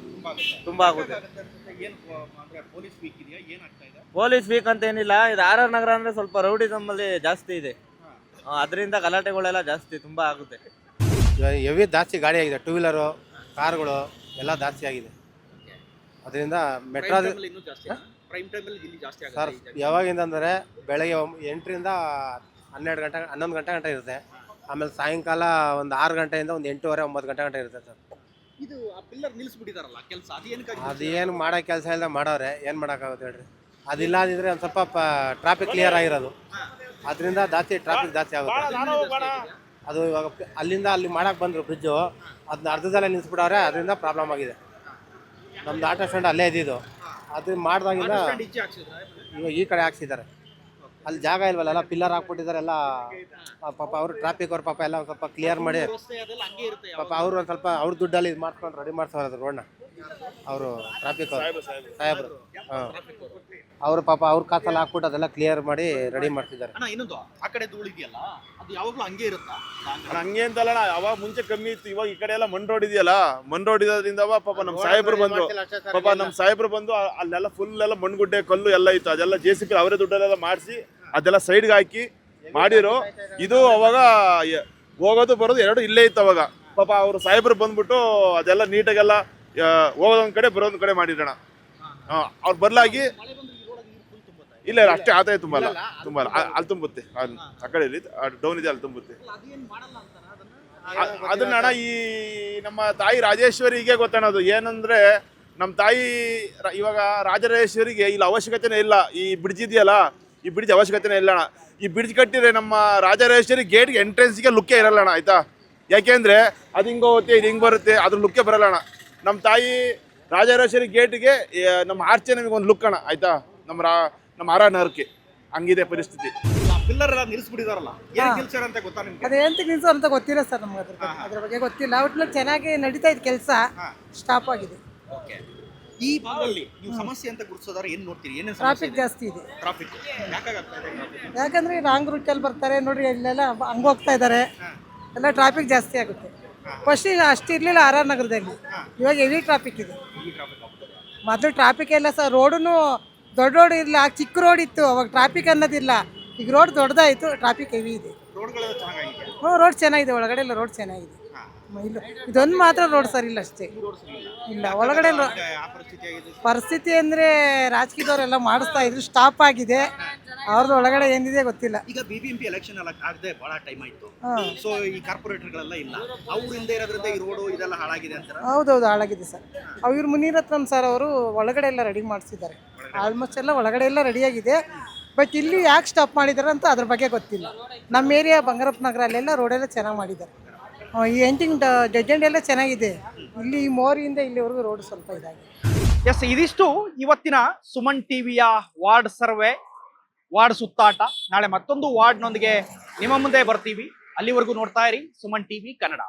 ತುಂಬ ಆಗುತ್ತೆ. ಏನು ಅಂದರೆ ಪೊಲೀಸ್ ವೀಕ್ ಇದೆಯಾ, ಏನಾಗ್ತಾ ಇದೆ? ಪೊಲೀಸ್ ವೀಕ್ ಅಂತ ಏನಿಲ್ಲ, ಇದು RR ನಗರ ಅಂದರೆ ಸ್ವಲ್ಪ ರೌಡಿಸಮ್ಮಲ್ಲಿ ಜಾಸ್ತಿ ಇದೆ, ಅದರಿಂದ ಗಲಾಟೆಗಳೆಲ್ಲ ಜಾಸ್ತಿ ತುಂಬ ಆಗುತ್ತೆ. ಹೆವಿ ಜಾಸ್ತಿ ಗಾಡಿ ಆಗಿದೆ, 2 ವೀಲರು, ಕಾರುಗಳು ಎಲ್ಲ ಜಾಸ್ತಿ ಆಗಿದೆ. ಅದರಿಂದ ಮೆಟ್ರೋ ಇನ್ನೂ ಜಾಸ್ತಿ ಪ್ರೈಮ್ ಟೈಮಲ್ಲಿ ಇಲ್ಲಿ ಜಾಸ್ತಿ ಸರ್ ಆಗುತ್ತೆ. ಯಾವಾಗಿಂದ ಅಂದರೆ ಬೆಳಗ್ಗೆ 8ರಿಂದ 12 ಗಂಟೆ 11 ಗಂಟೆ ಗಂಟೆ ಇರುತ್ತೆ. ಆಮೇಲೆ ಸಾಯಂಕಾಲ ಒಂದು 6 ಗಂಟೆಯಿಂದ ಒಂದು 8:30 9 ಗಂಟೆ ಗಂಟೆ ಇರುತ್ತೆ ಸರ್. ಇದು ಆ ಪಿಲ್ಲರ್ ನಿಲ್ಲಿಸ್ಬಿಟ್ಟಿದಾರಲ್ಲ ಕೆಲಸ, ಅದು ಏನಕ್ಕೆ? ಅದೇನು ಮಾಡೋ ಕೆಲಸ ಇಲ್ಲದೆ ಮಾಡೋರೆ, ಏನು ಮಾಡೋಕ್ಕಾಗುತ್ತೆ ಹೇಳ್ರಿ. ಅದಿಲ್ಲ ಅಂದಿದ್ರೆ ಒಂದು ಸ್ವಲ್ಪ ಟ್ರಾಫಿಕ್ ಕ್ಲಿಯರ್ ಆಗಿರೋದು, ಅದರಿಂದ ಜಾಸ್ತಿ ಟ್ರಾಫಿಕ್ ಜಾಸ್ತಿ ಆಗುತ್ತೆ. ಅದು ಇವಾಗ ಅಲ್ಲಿಂದ ಅಲ್ಲಿ ಮಾಡಕ್ಕೆ ಬಂದರು ಬ್ರಿಡ್ಜು, ಅದನ್ನ ಅರ್ಧದಲ್ಲೇ ನಿಲ್ಲಿಸ್ಬಿಟ್ಟವ್ರೆ, ಅದರಿಂದ ಪ್ರಾಬ್ಲಮ್ ಆಗಿದೆ. ನಮ್ದು ಆಟೋ ಸ್ಟ್ಯಾಂಡ್ ಅಲ್ಲೇ ಇದ್ದಿದ್ದು, ಅದು ಮಾಡಿದಾಗಿಂದ ಇವಾಗ ಈ ಕಡೆ ಹಾಕ್ಸಿದ್ದಾರೆ. ಅಲ್ಲಿ ಜಾಗ ಇಲ್ವಲ್ಲ, ಎಲ್ಲ ಪಿಲ್ಲರ್ ಹಾಕ್ಬಿಟ್ಟಿದ್ದಾರೆ ಎಲ್ಲ. ಪಾಪ ಅವರು ಟ್ರಾಫಿಕ್ ಅವ್ರು ಪಾಪ ಎಲ್ಲ ಒಂದು ಸ್ವಲ್ಪ ಕ್ಲಿಯರ್ ಮಾಡಿ, ಪಾಪ ಅವರು ಒಂದು ಸ್ವಲ್ಪ ಅವ್ರ ದುಡ್ಡಲ್ಲಿ ಇದು ಮಾಡ್ಕೊಂಡು ರೆಡಿ ಮಾಡ್ತಾರೆ ಅದು ರೋಡ್ನ. ಅವರು ಟ್ರಾಫಿಕ್ ಅವರು ಸಾಹೇಬರು, ಹಾಂ, ಅವರು ಪಾಪ ಅವ್ರ ಕಾಸಲ್ಲಿ ಹಾಕ್ಬಿಟ್ಟು ಅದೆಲ್ಲ ಕ್ಲಿಯರ್ ಮಾಡಿ ರೆಡಿ ಮಾಡ್ತಿದ್ದಾರೆ. ಅಣ್ಣ, ಇನ್ನೊಂದು ಆ ಕಡೆ ಧೂಳು ಇದೆಯಲ್ಲ, ಅದು ಯಾವಾಗಲೂ ಹಂಗೆ ಇರುತ್ತಾ? ಹಂಗೆ ಅಂತಲ್ಲ, ಅವಾಗ ಮುಂಚೆ ಕಮ್ಮಿ ಇತ್ತು, ಇವಾಗ ಈ ಕಡೆ ಎಲ್ಲ ಮಣ್ ರೋಡ್ ಇದೆಯಲ್ಲ, ಮಣ್ ರೋಡ್ ಇರೋದ್ರಿಂದ ಪಾಪ ನಮ್ಮ ಸಾಹೇಬರು ಬಂದು ಅಲ್ಲೆಲ್ಲ ಫುಲ್ ಎಲ್ಲ ಮಣ್ಗುಡ್ಡೆ ಕಲ್ಲು ಎಲ್ಲ ಇತ್ತು, ಅದೆಲ್ಲ JCB ಅವರೇ ದುಡ್ಡಲ್ಲೆಲ್ಲ ಮಾಡಿಸಿ ಅದೆಲ್ಲ ಸೈಡ್ಗೆ ಹಾಕಿ ಮಾಡಿರೋ. ಇದು ಅವಾಗ ಹೋಗೋದು ಬರೋದು ಎರಡು ಇಲ್ಲೇ ಇತ್ತು. ಅವಾಗ ಪಾಪ ಅವರು ಸಾಹೇಬರು ಬಂದ್ಬಿಟ್ಟು ಅದೆಲ್ಲ ನೀಟಾಗೆಲ್ಲ ಹೋಗೋದೊಂದು ಕಡೆ ಬರೋದೊಂದು ಕಡೆ ಮಾಡಿರೋಣ. ಅವ್ರು ಬದಲಾಗಿ ಇಲ್ಲ ಅಷ್ಟೇ ಆತಾಯ ತುಂಬಲ್ಲ ಅಲ್ಲಿ ತುಂಬುತ್ತೆ, ಆ ಕಡೆ ಡೌನ್ ಇದೆ ಅಲ್ಲಿ ತುಂಬುತ್ತೆ. ಅದನ್ನ ಅಣ್ಣ ಈ ನಮ್ಮ ತಾಯಿ ರಾಜೇಶ್ವರಿಗೆ ಗೊತ್ತಣ್ಣದು ಏನಂದ್ರೆ, ನಮ್ಮ ತಾಯಿ ಇವಾಗ ರಾಜರಾಜೇಶ್ವರಿಗೆ ಇಲ್ಲಿ ಅವಶ್ಯಕತೆನೇ ಇಲ್ಲ. ಈ ಬ್ರಿಡ್ಜ್ ಇದೆಯಲ್ಲ, ಈ ಬ್ರಿಡ್ಜ್ ಅವಶ್ಯಕತೆನೇ ಇಲ್ಲ ಅಣ್ಣ. ಈ ಬ್ರಿಡ್ಜ್ ಕಟ್ಟಿದ್ರೆ ನಮ್ಮ ರಾಜರಾಜೇಶ್ವರಿ ಗೇಟ್ಗೆ ಎಂಟ್ರೆನ್ಸ್ಗೆ ಲುಕ್ಕೇ ಇರಲ್ಲ ಅಣ್ಣ, ಆಯ್ತಾ? ಯಾಕೆಂದ್ರೆ ಅದು ಹಿಂಗೆ ಹೋಗುತ್ತೆ, ಇದು ಹಿಂಗೆ ಬರುತ್ತೆ, ಅದ್ರ ಲುಕ್ಕೇ ಬರಲ್ಲ ಅಣ್ಣ. ನಮ್ಮ ತಾಯಿ ರಾಜರಾಜೇಶ್ವರಿ ಗೇಟ್ಗೆ ನಮ್ಮ ಆರ್ಚೆ ನಮಗೆ ಒಂದು ಲುಕ್ ಅಣ್ಣ, ಆಯ್ತಾ? ನಮ್ಮ RR ನಗರಕ್ಕೆ ಹಂಗಿದೆ ಪರಿಸ್ಥಿತಿ. ಪಿಲ್ಲರ್ ಎಲ್ಲ ನಿಲ್ಲಿಸ್ಬಿಟ್ಟಿದಾರಲ್ಲ, ಏನು ನಿಲ್ಸಾರ ಅಂತ ಗೊತ್ತಾ ನಿಮ್ಗೆ? ಅದೇಂತ ನಿಲ್ಸೋ ಅಂತ ಗೊತ್ತಿಲ್ಲ ಸರ್, ನಮ್ಗೆ ಅದ್ರ ಬಗ್ಗೆ ಗೊತ್ತಿಲ್ಲ. ಒಟ್ನಲ್ಲಿ ಚೆನ್ನಾಗಿ ನಡೀತಾ ಇದೆ ಕೆಲಸ, ಸ್ಟಾಪ್ ಆಗಿದೆ. ಓಕೆ, ಈ ಭಾಗದಲ್ಲಿ ನೀವು ಸಮಸ್ಯೆ ಅಂತ ಗುರುತಿಸೋದಾದ್ರೆ ಏನ್ ನೋಡ್ತೀರಿ? ಏನೇನು ಟ್ರಾಫಿಕ್ ಜಾಸ್ತಿ ಇದೆ. ಟ್ರಾಫಿಕ್ ಯಾಕಾಗ್ತಾ ಇದೆ traffic? ಯಾಕಂದ್ರೆ ರಾಂಗ್ ರೂಟಲ್ಲಿ ಬರ್ತಾರೆ ನೋಡ್ರಿ, ಇಲ್ಲೆಲ್ಲ ಹಂಗೆ ಹೋಗ್ತಾ ಇದ್ದಾರೆ, ಎಲ್ಲ ಟ್ರಾಫಿಕ್ ಜಾಸ್ತಿ ಆಗುತ್ತೆ. ಫಸ್ಟ್ ಈಗ ಅಷ್ಟಿರಲಿಲ್ಲ ಆರ್ ಆರ್ ನಗರದಲ್ಲಿ, ಇವಾಗ ಹೆವಿ ಟ್ರಾಫಿಕ್ ಇದೆ. ಮೊದಲು ಟ್ರಾಫಿಕ್ ಎಲ್ಲ ಸಹ ರೋಡೂ ದೊಡ್ಡ ರೋಡ್ ಇಲ್ಲ, ಚಿಕ್ಕ ರೋಡ್ ಇತ್ತು, ಅವಾಗ ಟ್ರಾಫಿಕ್ ಅನ್ನೋದಿಲ್ಲ. ಈಗ ರೋಡ್ ದೊಡ್ಡದಾಯಿತು, ಟ್ರಾಫಿಕ್ ಹೆವಿ ಇದೆ. ರೋಡ್ಗಳೆಲ್ಲ ಚೆನ್ನಾಗಿದೆ. ಹ್ಞೂ, ರೋಡ್ ಚೆನ್ನಾಗಿದೆ, ಒಳಗಡೆ ಎಲ್ಲ ರೋಡ್ ಚೆನ್ನಾಗಿದೆ. ಇಲ್ಲ, ಇದೊಂದು ಮಾತ್ರ ರೋಡ್ ಸರಿ ಇಲ್ಲ ಅಷ್ಟೇ. ಇಲ್ಲ, ಒಳಗಡೆ ಆ ಪರಿಸ್ಥಿತಿ ಆಗಿದೆ. ಪರಿಸ್ಥಿತಿ ಅಂದರೆ ರಾಜಕೀಯದವರೆಲ್ಲ ಮಾಡಿಸ್ತಾ ಇದ್ರು, ಸ್ಟಾಪ್ ಆಗಿದೆ. ಅವ್ರದ್ದು ಒಳಗಡೆ ಏನಿದೆ ಗೊತ್ತಿಲ್ಲ. ಈಗ ಬಿಬಿಎಂಪಿ ಎಲೆಕ್ಷನ್ ಎಲ್ಲ ಆಗದೆ ಬಹಳ ಟೈಮ್ ಆಯ್ತು. ಹಾಂ, ಸೊ ಈ ಕಾರ್ಪೊರೇಟರ್ಗಳೆಲ್ಲ ಇಲ್ಲ, ಅವ್ರು ಇಲ್ಲದೆ ಇರೋದ್ರಿಂದ ಈ ರೋಡು ಇದೆಲ್ಲ ಹಾಳಾಗಿದೆ ಅಂತಾರೆ. ಹೌದೌದು, ಹಾಳಾಗಿದೆ ಸರ್. ಅವ್ರು ಮುನೀರತ್ನಂ ಸರ್ ಅವರು ಒಳಗಡೆ ಎಲ್ಲ ರೆಡಿ ಮಾಡಿಸಿದ್ದಾರೆ. ಆಲ್ಮೋಸ್ಟ್ ಎಲ್ಲ ಒಳಗಡೆ ಎಲ್ಲ ರೆಡಿಯಾಗಿದೆ. ಬಟ್ ಇಲ್ಲಿ ಯಾಕೆ ಸ್ಟಾಪ್ ಮಾಡಿದ್ದಾರೆ ಅಂತ ಅದ್ರ ಬಗ್ಗೆ ಗೊತ್ತಿಲ್ಲ. ನಮ್ಮ ಏರಿಯಾ ಬಂಗಾರಪ್ಪ ನಗರ ಅಲ್ಲೆಲ್ಲ ರೋಡೆಲ್ಲ ಚೆನ್ನಾಗಿ ಮಾಡಿದ್ದಾರೆ. ಈ ಎಂಟಿಂಗ್ ಡೆಡ್ ಎಂಡ್ ಎಲ್ಲ ಚೆನ್ನಾಗಿದೆ. ಇಲ್ಲಿ ಈ ಮೋರಿಯಿಂದ ಇಲ್ಲಿವರೆಗೂ ರೋಡ್ ಸ್ವಲ್ಪ ಇದಾಗಿದೆ. ಎಸ್, ಇದಿಷ್ಟು ಇವತ್ತಿನ ಸುಮನ್ ಟಿವಿಯ ವಾರ್ಡ್ ಸರ್ವೆ, ವಾರ್ಡ್ ಸುತ್ತಾಟ. ನಾಳೆ ಮತ್ತೊಂದು ವಾರ್ಡ್ನೊಂದಿಗೆ ನಿಮ್ಮ ಮುಂದೆ ಬರ್ತೀವಿ. ಅಲ್ಲಿವರೆಗೂ ನೋಡ್ತಾ ಇರಿ ಸುಮನ್ ಟಿವಿ ಕನ್ನಡ.